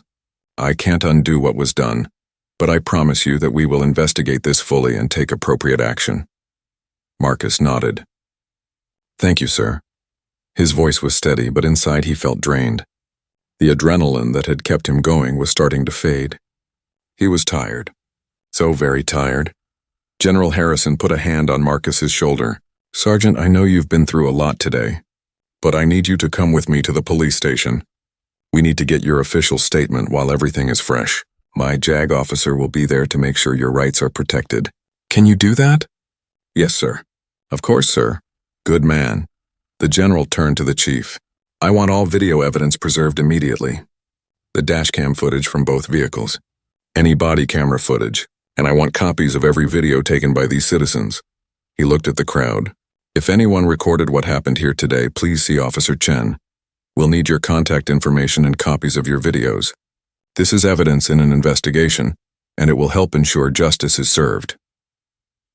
I can't undo what was done, but I promise you that we will investigate this fully and take appropriate action. Marcus nodded. Thank you, sir. His voice was steady, but inside he felt drained. The adrenaline that had kept him going was starting to fade. He was tired. So very tired. General Harrison put a hand on Marcus's shoulder. Sergeant, I know you've been through a lot today, but I need you to come with me to the police station. We need to get your official statement while everything is fresh. My JAG officer will be there to make sure your rights are protected. Can you do that? Yes, sir. Of course, sir. Good man. The general turned to the chief. I want all video evidence preserved immediately. The dashcam footage from both vehicles. Any body camera footage. And I want copies of every video taken by these citizens. He looked at the crowd. If anyone recorded what happened here today, please see Officer Chen. We'll need your contact information and copies of your videos. This is evidence in an investigation, and it will help ensure justice is served.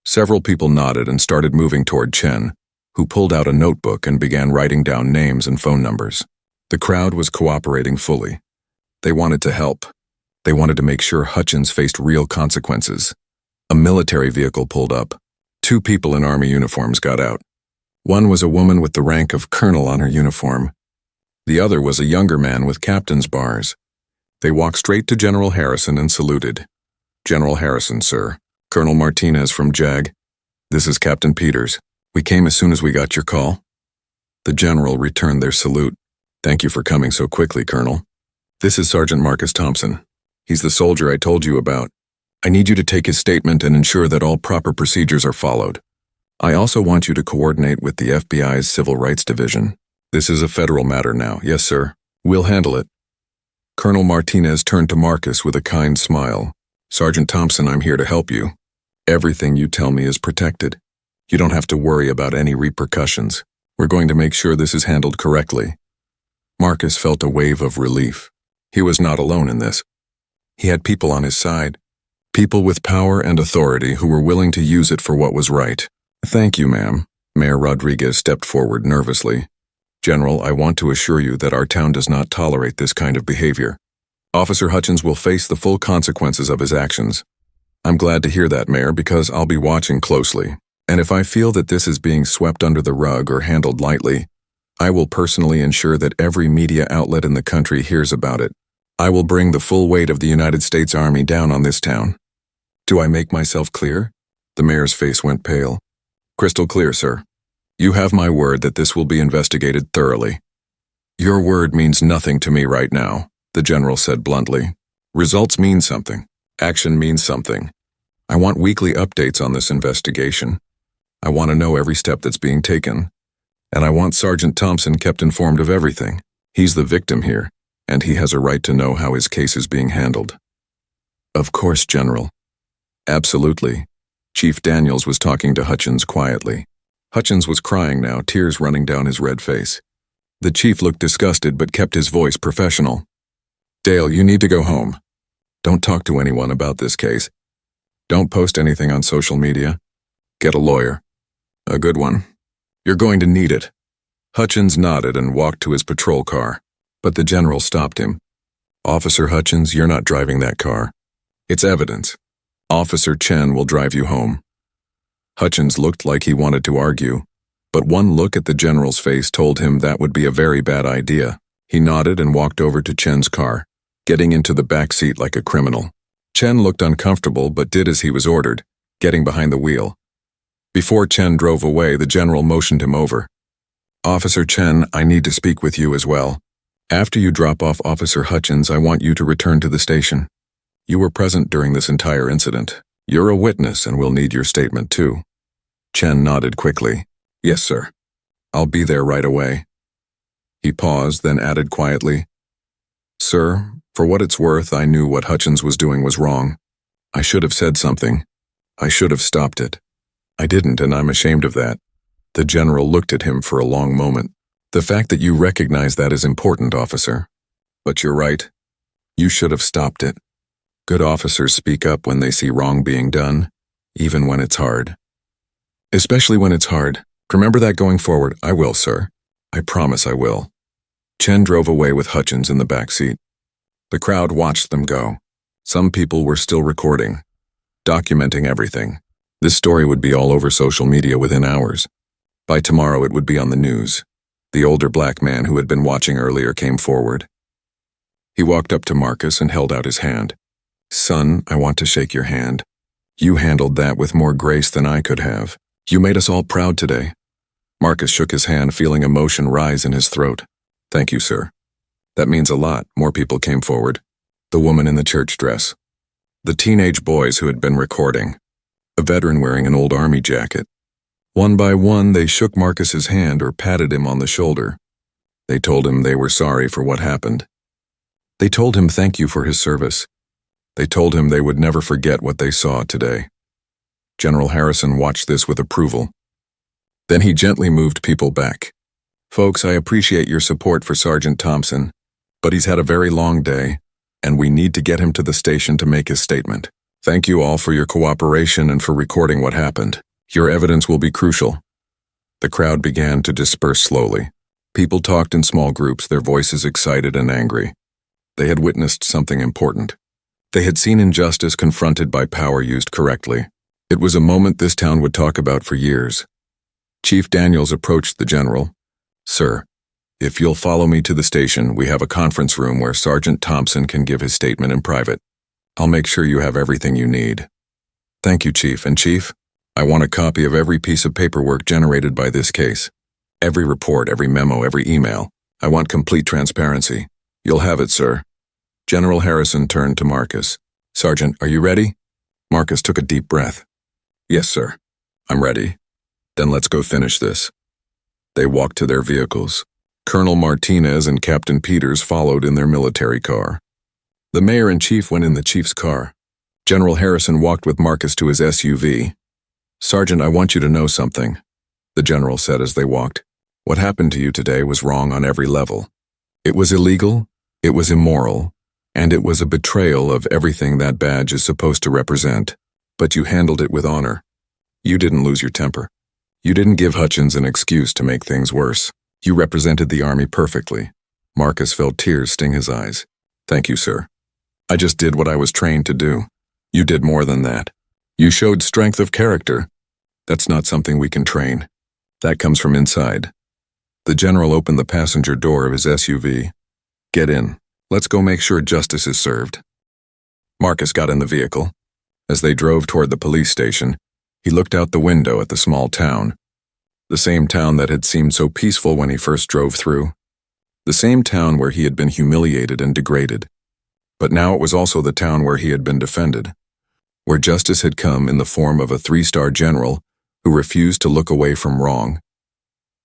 Several people nodded and started moving toward Chen, who pulled out a notebook and began writing down names and phone numbers. The crowd was cooperating fully. They wanted to help. They wanted to make sure Hutchins faced real consequences. A military vehicle pulled up. 2 people in army uniforms got out. One was a woman with the rank of colonel on her uniform. The other was a younger man with captain's bars. They walked straight to General Harrison and saluted. "General Harrison, sir. Colonel Martinez from JAG. This is Captain Peters. We came as soon as we got your call." The general returned their salute. "Thank you for coming so quickly, Colonel. This is Sergeant Marcus Thompson. He's the soldier I told you about. I need you to take his statement and ensure that all proper procedures are followed. I also want you to coordinate with the FBI's Civil Rights Division. This is a federal matter now. Yes, sir. We'll handle it." Colonel Martinez turned to Marcus with a kind smile. "Sergeant Thompson, I'm here to help you. Everything you tell me is protected. You don't have to worry about any repercussions. We're going to make sure this is handled correctly." Marcus felt a wave of relief. He was not alone in this. He had people on his side. People with power and authority who were willing to use it for what was right. "Thank you, ma'am." Mayor Rodriguez stepped forward nervously. "General, I want to assure you that our town does not tolerate this kind of behavior. Officer Hutchins will face the full consequences of his actions." "I'm glad to hear that, Mayor, because I'll be watching closely. And if I feel that this is being swept under the rug or handled lightly, I will personally ensure that every media outlet in the country hears about it. I will bring the full weight of the United States Army down on this town." "Do I make myself clear?" The mayor's face went pale. "Crystal clear, sir. You have my word that this will be investigated thoroughly." "Your word means nothing to me right now," the general said bluntly. "Results mean something. Action means something. I want weekly updates on this investigation. I want to know every step that's being taken. And I want Sergeant Thompson kept informed of everything. He's the victim here, and he has a right to know how his case is being handled." "Of course, General." "Absolutely." Chief Daniels was talking to Hutchins quietly. Hutchins was crying now, tears running down his red face. The chief looked disgusted but kept his voice professional. "Dale, you need to go home. Don't talk to anyone about this case. Don't post anything on social media. Get a lawyer. A good one. You're going to need it." Hutchins nodded and walked to his patrol car, but the general stopped him. "Officer Hutchins, you're not driving that car. It's evidence. Officer Chen will drive you home." Hutchins looked like he wanted to argue, but one look at the general's face told him that would be a very bad idea. He nodded and walked over to Chen's car, getting into the back seat like a criminal. Chen looked uncomfortable but did as he was ordered, getting behind the wheel. Before Chen drove away, the general motioned him over. "Officer Chen, I need to speak with you as well. After you drop off Officer Hutchins, I want you to return to the station. You were present during this entire incident. You're a witness and we'll need your statement too." Chen nodded quickly. "Yes, sir. I'll be there right away." He paused, then added quietly, "Sir, for what it's worth, I knew what Hutchins was doing was wrong. I should have said something. I should have stopped it. I didn't, and I'm ashamed of that." The general looked at him for a long moment. "The fact that you recognize that is important, officer. But you're right. You should have stopped it. Good officers speak up when they see wrong being done, even when it's hard. Especially when it's hard. Remember that going forward." "I will, sir. I promise I will." Chen drove away with Hutchins in the back seat. The crowd watched them go. Some people were still recording, documenting everything. This story would be all over social media within hours. By tomorrow it would be on the news. The older black man who had been watching earlier came forward. He walked up to Marcus and held out his hand. "Son, I want to shake your hand. You handled that with more grace than I could have. You made us all proud today." Marcus shook his hand, feeling emotion rise in his throat. "Thank you, sir. That means a lot." More people came forward. The woman in the church dress. The teenage boys who had been recording. A veteran wearing an old army jacket. One by one, they shook Marcus's hand or patted him on the shoulder. They told him they were sorry for what happened. They told him thank you for his service. They told him they would never forget what they saw today. General Harrison watched this with approval. Then he gently moved people back. "Folks, I appreciate your support for Sergeant Thompson, but he's had a very long day, and we need to get him to the station to make his statement. Thank you all for your cooperation and for recording what happened. Your evidence will be crucial." The crowd began to disperse slowly. People talked in small groups, their voices excited and angry. They had witnessed something important. They had seen injustice confronted by power used correctly. It was a moment this town would talk about for years. Chief Daniels approached the general. "Sir, if you'll follow me to the station, we have a conference room where Sergeant Thompson can give his statement in private. I'll make sure you have everything you need." "Thank you, Chief. And Chief, I want a copy of every piece of paperwork generated by this case. Every report, every memo, every email. I want complete transparency." "You'll have it, sir." General Harrison turned to Marcus. "Sergeant, are you ready?" Marcus took a deep breath. "Yes, sir. I'm ready." "Then let's go finish this." They walked to their vehicles. Colonel Martinez and Captain Peters followed in their military car. The mayor and chief went in the chief's car. General Harrison walked with Marcus to his SUV. "Sergeant, I want you to know something," the general said as they walked. "What happened to you today was wrong on every level. It was illegal, it was immoral, and it was a betrayal of everything that badge is supposed to represent. But you handled it with honor. You didn't lose your temper. You didn't give Hutchins an excuse to make things worse. You represented the Army perfectly." Marcus felt tears sting his eyes. "Thank you, sir. I just did what I was trained to do. You did more than that. You showed strength of character. That's not something we can train. That comes from inside." The general opened the passenger door of his SUV. "Get in. Let's go make sure justice is served." Marcus got in the vehicle. As they drove toward the police station, he looked out the window at the small town. The same town that had seemed so peaceful when he first drove through. The same town where he had been humiliated and degraded. But now it was also the town where he had been defended. Where justice had come in the form of a 3-star general who refused to look away from wrong.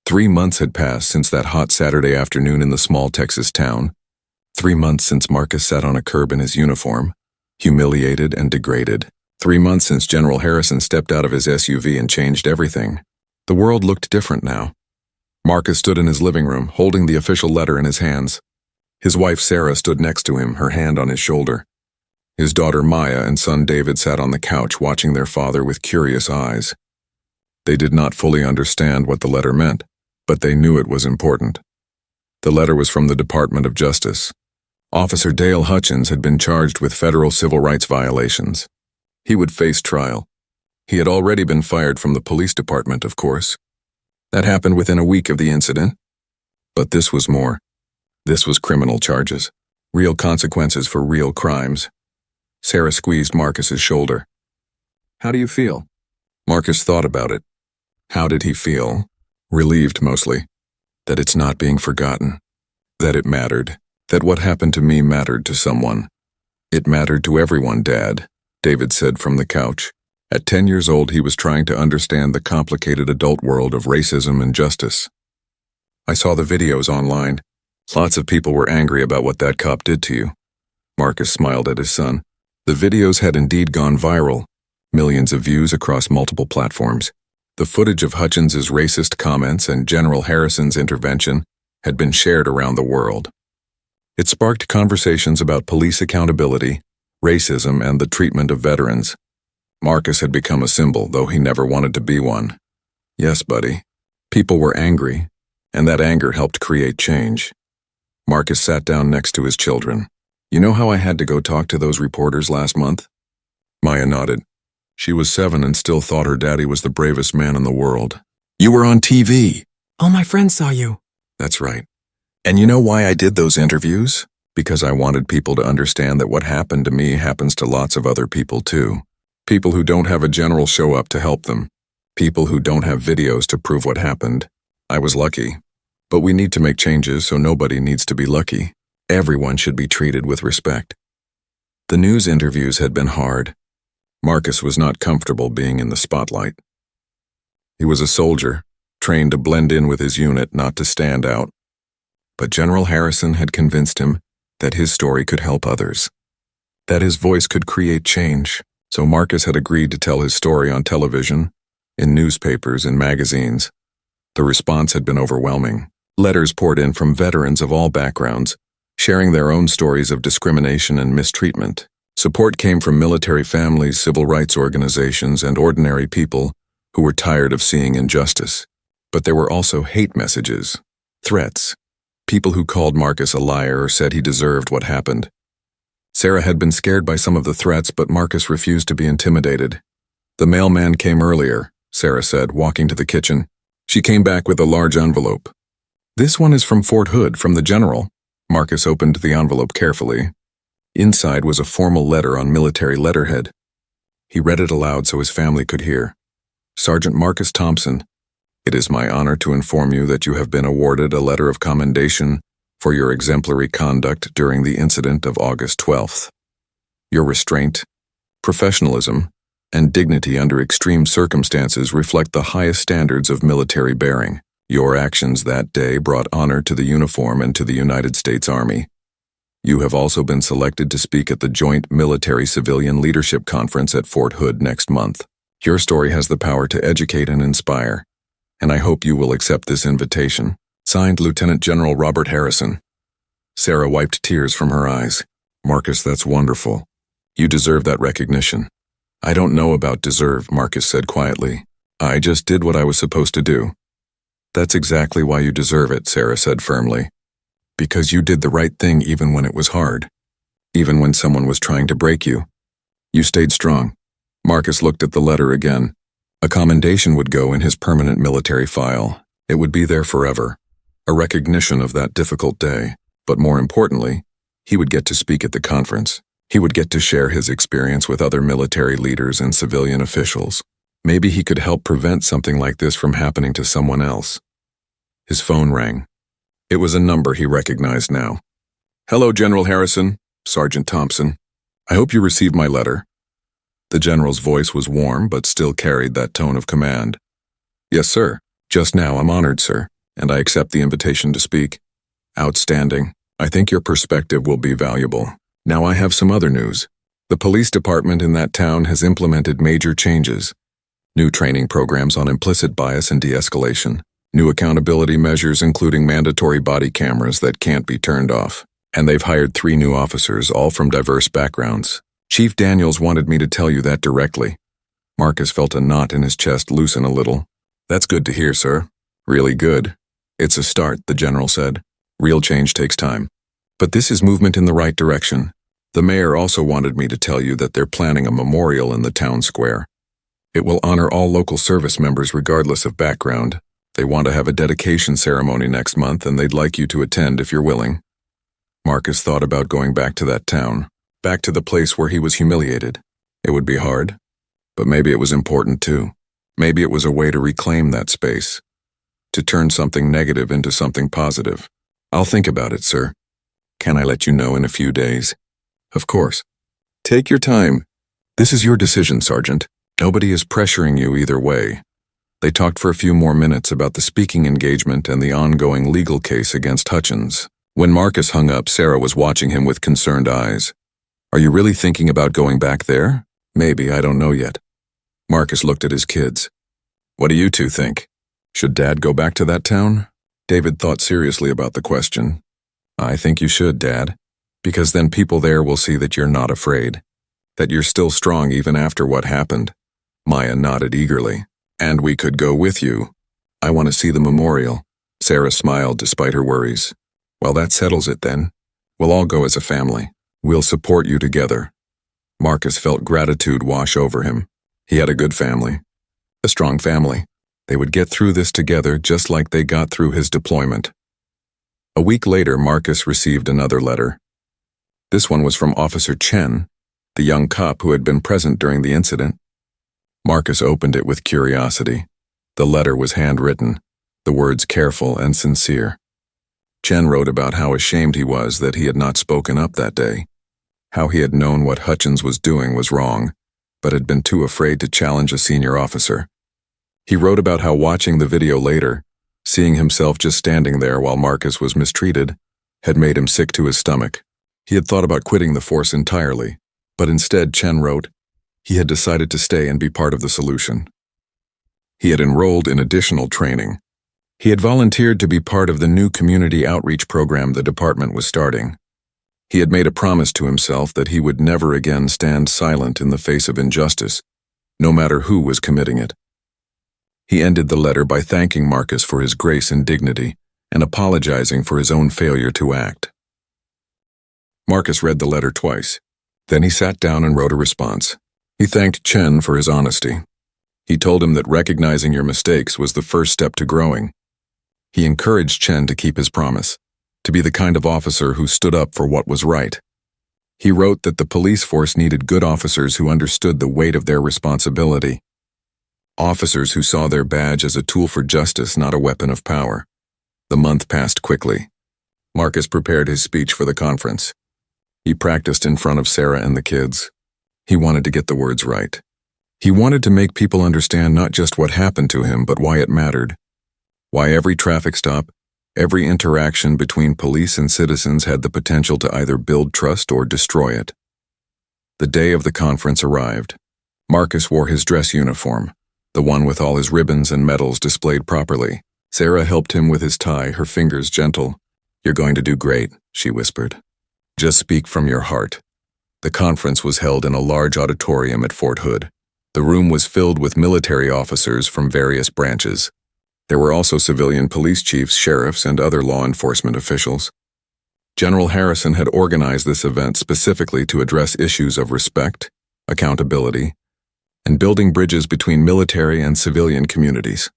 3 months had passed since that hot Saturday afternoon in the small Texas town. 3 months since Marcus sat on a curb in his uniform, humiliated and degraded. 3 months since General Harrison stepped out of his SUV and changed everything. The world looked different now. Marcus stood in his living room, holding the official letter in his hands. His wife Sarah stood next to him, her hand on his shoulder. His daughter Maya and son David sat on the couch watching their father with curious eyes. They did not fully understand what the letter meant, but they knew it was important. The letter was from the Department of Justice. Officer Dale Hutchins had been charged with federal civil rights violations. He would face trial. He had already been fired from the police department, of course. That happened within a week of the incident. But this was more. This was criminal charges. Real consequences for real crimes. Sarah squeezed Marcus's shoulder. "How do you feel?" Marcus thought about it. How did he feel? Relieved mostly. That it's not being forgotten. That it mattered. That what happened to me mattered to someone. "It mattered to everyone, Dad," David said from the couch. At 10 years old, he was trying to understand the complicated adult world of racism and justice. "I saw the videos online. Lots of people were angry about what that cop did to you." Marcus smiled at his son. The videos had indeed gone viral. Millions of views across multiple platforms. The footage of Hutchins's racist comments and General Harrison's intervention had been shared around the world. It sparked conversations about police accountability, racism, and the treatment of veterans. Marcus had become a symbol, though he never wanted to be one. Yes, buddy. People were angry, and that anger helped create change. Marcus sat down next to his children. "You know how I had to go talk to those reporters last month?" Maya nodded. She was 7 and still thought her daddy was the bravest man in the world. "You were on TV." "All my friends saw you." "That's right. And you know why I did those interviews? Because I wanted people to understand that what happened to me happens to lots of other people too. People who don't have a general show up to help them. People who don't have videos to prove what happened. I was lucky. But we need to make changes so nobody needs to be lucky. Everyone should be treated with respect." The news interviews had been hard. Marcus was not comfortable being in the spotlight. He was a soldier, trained to blend in with his unit, not to stand out. But General Harrison had convinced him that his story could help others, that his voice could create change. So Marcus had agreed to tell his story on television, in newspapers and magazines. The response had been overwhelming. Letters poured in from veterans of all backgrounds, sharing their own stories of discrimination and mistreatment. Support came from military families, civil rights organizations, and ordinary people who were tired of seeing injustice. But there were also hate messages, threats, people who called Marcus a liar or said he deserved what happened. Sarah had been scared by some of the threats, but Marcus refused to be intimidated. "The mailman came earlier," Sarah said, walking to the kitchen. She came back with a large envelope. "This one is from Fort Hood, from the General." Marcus opened the envelope carefully. Inside was a formal letter on military letterhead. He read it aloud so his family could hear. "Sergeant Marcus Thompson, it is my honor to inform you that you have been awarded a letter of commendation for your exemplary conduct during the incident of August 12th. Your restraint, professionalism, and dignity under extreme circumstances reflect the highest standards of military bearing. Your actions that day brought honor to the uniform and to the United States Army. You have also been selected to speak at the Joint Military-Civilian Leadership Conference at Fort Hood next month. Your story has the power to educate and inspire, and I hope you will accept this invitation." Signed, Lieutenant General Robert Harrison. Sarah wiped tears from her eyes. "Marcus, that's wonderful. You deserve that recognition." "I don't know about deserve," Marcus said quietly. "I just did what I was supposed to do." "That's exactly why you deserve it," Sarah said firmly. "Because you did the right thing even when it was hard. Even when someone was trying to break you. You stayed strong." Marcus looked at the letter again. A commendation would go in his permanent military file. It would be there forever. A recognition of that difficult day. But more importantly, he would get to speak at the conference. He would get to share his experience with other military leaders and civilian officials. Maybe he could help prevent something like this from happening to someone else. His phone rang. It was a number he recognized now. "Hello, General Harrison, Sergeant Thompson. I hope you received my letter." The general's voice was warm but still carried that tone of command. "Yes, sir. Just now, I'm honored, sir, and I accept the invitation to speak." "Outstanding. I think your perspective will be valuable. Now I have some other news. The police department in that town has implemented major changes. New training programs on implicit bias and de-escalation. New accountability measures including mandatory body cameras that can't be turned off. And they've hired 3 new officers, all from diverse backgrounds. Chief Daniels wanted me to tell you that directly." Marcus felt a knot in his chest loosen a little. "That's good to hear, sir. Really good. It's a start," the general said. "Real change takes time. But this is movement in the right direction. The mayor also wanted me to tell you that they're planning a memorial in the town square. It will honor all local service members regardless of background. They want to have a dedication ceremony next month, and they'd like you to attend if you're willing." Marcus thought about going back to that town, back to the place where he was humiliated. It would be hard, but maybe it was important too. Maybe it was a way to reclaim that space, to turn something negative into something positive. "I'll think about it, sir. Can I let you know in a few days?" "Of course. Take your time. This is your decision, Sergeant. Nobody is pressuring you either way." They talked for a few more minutes about the speaking engagement and the ongoing legal case against Hutchins. When Marcus hung up, Sarah was watching him with concerned eyes. "Are you really thinking about going back there?" "Maybe, I don't know yet." Marcus looked at his kids. "What do you two think? Should Dad go back to that town?" David thought seriously about the question. "I think you should, Dad, because then people there will see that you're not afraid, that you're still strong even after what happened." Maya nodded eagerly. "And we could go with you. I want to see the memorial." Sarah smiled despite her worries. "Well, that settles it then. We'll all go as a family. We'll support you together." Marcus felt gratitude wash over him. He had a good family. A strong family. They would get through this together just like they got through his deployment. A week later, Marcus received another letter. This one was from Officer Chen, the young cop who had been present during the incident. Marcus opened it with curiosity. The letter was handwritten, the words careful and sincere. Chen wrote about how ashamed he was that he had not spoken up that day, how he had known what Hutchins was doing was wrong, but had been too afraid to challenge a senior officer. He wrote about how watching the video later, seeing himself just standing there while Marcus was mistreated, had made him sick to his stomach. He had thought about quitting the force entirely, but instead, Chen wrote, he had decided to stay and be part of the solution. He had enrolled in additional training. He had volunteered to be part of the new community outreach program the department was starting. He had made a promise to himself that he would never again stand silent in the face of injustice, no matter who was committing it. He ended the letter by thanking Marcus for his grace and dignity and apologizing for his own failure to act. Marcus read the letter twice. Then he sat down and wrote a response. He thanked Chen for his honesty. He told him that recognizing your mistakes was the first step to growing. He encouraged Chen to keep his promise, to be the kind of officer who stood up for what was right. He wrote that the police force needed good officers who understood the weight of their responsibility. Officers who saw their badge as a tool for justice, not a weapon of power. The month passed quickly. Marcus prepared his speech for the conference. He practiced in front of Sarah and the kids. He wanted to get the words right. He wanted to make people understand not just what happened to him, but why it mattered. Why every traffic stop, every interaction between police and citizens had the potential to either build trust or destroy it. The day of the conference arrived. Marcus wore his dress uniform, the one with all his ribbons and medals displayed properly. Sarah helped him with his tie, her fingers gentle. "You're going to do great," she whispered. "Just speak from your heart." The conference was held in a large auditorium at Fort Hood. The room was filled with military officers from various branches. There were also civilian police chiefs, sheriffs, and other law enforcement officials. General Harrison had organized this event specifically to address issues of respect, accountability, and building bridges between military and civilian communities.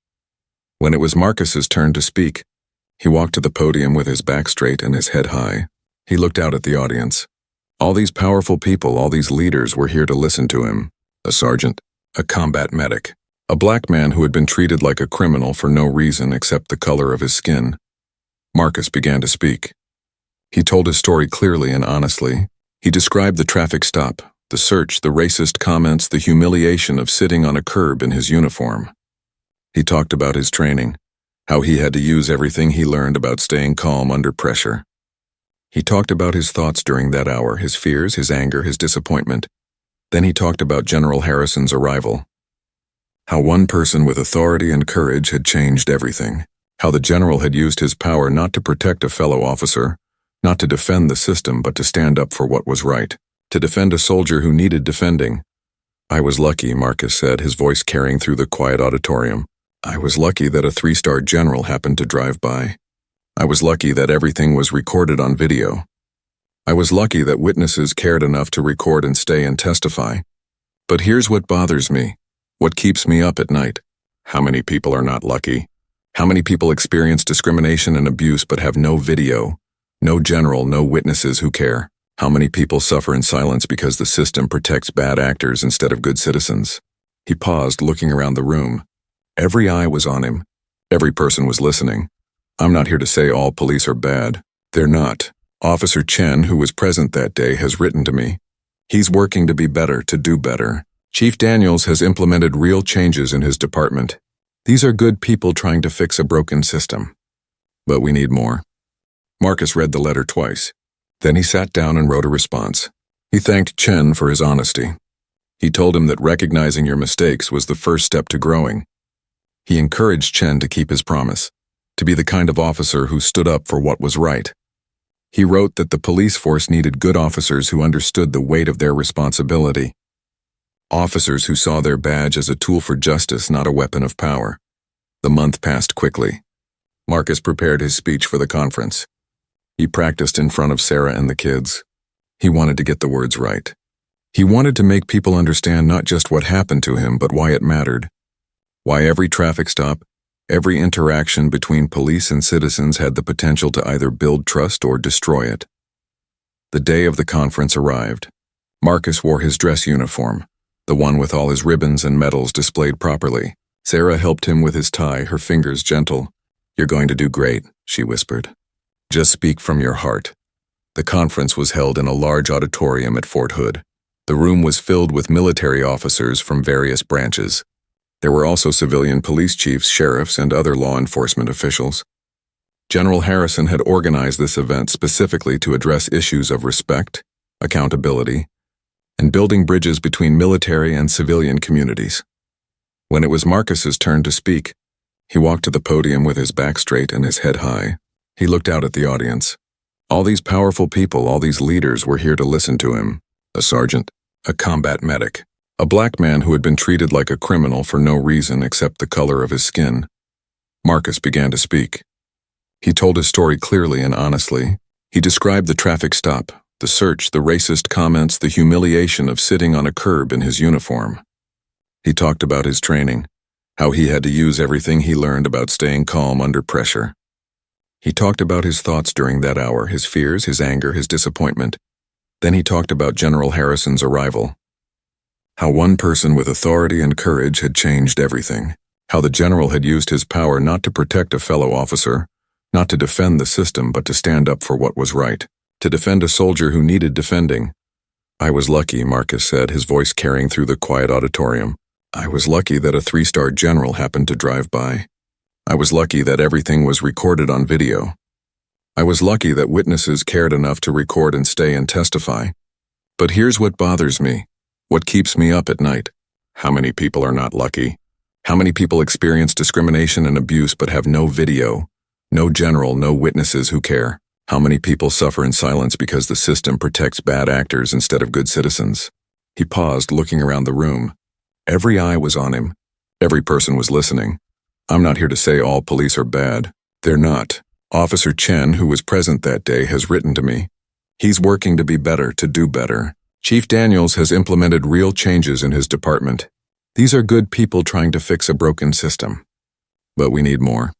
When it was Marcus's turn to speak, he walked to the podium with his back straight and his head high. He looked out at the audience. All these powerful people, all these leaders were here to listen to him. A sergeant, a combat medic, a black man who had been treated like a criminal for no reason except the color of his skin. Marcus began to speak. He told his story clearly and honestly. He described the traffic stop, the search, the racist comments, the humiliation of sitting on a curb in his uniform. He talked about his training, how he had to use everything he learned about staying calm under pressure. He talked about his thoughts during that hour, his fears, his anger, his disappointment. Then he talked about General Harrison's arrival. How one person with authority and courage had changed everything. How the general had used his power not to protect a fellow officer, not to defend the system, but to stand up for what was right, to defend a soldier who needed defending. "I was lucky," Marcus said, his voice carrying through the quiet auditorium. "I was lucky that a 3-star general happened to drive by. I was lucky that everything was recorded on video. I was lucky that witnesses cared enough to record and stay and testify. But here's what bothers me, what keeps me up at night. How many people are not lucky? How many people experience discrimination and abuse but have no video, no general, no witnesses who care? How many people suffer in silence because the system protects bad actors instead of good citizens?" He paused, looking around the room. Every eye was on him. Every person was listening. I'm not here to say all police are bad. They're not. Officer Chen, who was present that day, has written to me. He's working to be better, to do better. Chief Daniels has implemented real changes in his department. These are good people trying to fix a broken system. But we need more. Marcus read the letter twice. Then he sat down and wrote a response. He thanked Chen for his honesty. He told him that recognizing your mistakes was the first step to growing. He encouraged Chen to keep his promise, to be the kind of officer who stood up for what was right. He wrote that the police force needed good officers who understood the weight of their responsibility. Officers who saw their badge as a tool for justice, not a weapon of power. The month passed quickly. Marcus prepared his speech for the conference. He practiced in front of Sarah and the kids. He wanted to get the words right. He wanted to make people understand not just what happened to him, but why it mattered. Why every traffic stop, every interaction between police and citizens had the potential to either build trust or destroy it. The day of the conference arrived. Marcus wore his dress uniform, the one with all his ribbons and medals displayed properly. Sarah helped him with his tie, her fingers gentle. "You're going to do great," she whispered. "Just speak from your heart." The conference was held in a large auditorium at Fort Hood. The room was filled with military officers from various branches. There were also civilian police chiefs, sheriffs, and other law enforcement officials. General Harrison had organized this event specifically to address issues of respect, accountability, and building bridges between military and civilian communities. When it was Marcus's turn to speak, he walked to the podium with his back straight and his head high. He looked out at the audience. All these powerful people, all these leaders were here to listen to him. A sergeant, a combat medic, a black man who had been treated like a criminal for no reason except the color of his skin. Marcus began to speak. He told his story clearly and honestly. He described the traffic stop, the search, the racist comments, the humiliation of sitting on a curb in his uniform. He talked about his training, how he had to use everything he learned about staying calm under pressure. He talked about his thoughts during that hour, his fears, his anger, his disappointment. Then he talked about General Harrison's arrival. How one person with authority and courage had changed everything. How the general had used his power not to protect a fellow officer, not to defend the system, but to stand up for what was right, to defend a soldier who needed defending. I was lucky, Marcus said, his voice carrying through the quiet auditorium. I was lucky that a 3-star general happened to drive by. I was lucky that everything was recorded on video. I was lucky that witnesses cared enough to record and stay and testify. But here's what bothers me, what keeps me up at night. How many people are not lucky? How many people experience discrimination and abuse but have no video, no general, no witnesses who care? How many people suffer in silence because the system protects bad actors instead of good citizens? He paused, looking around the room. Every eye was on him. Every person was listening. I'm not here to say all police are bad. They're not. Officer Chen, who was present that day, has written to me. He's working to be better, to do better. Chief Daniels has implemented real changes in his department. These are good people trying to fix a broken system. But we need more.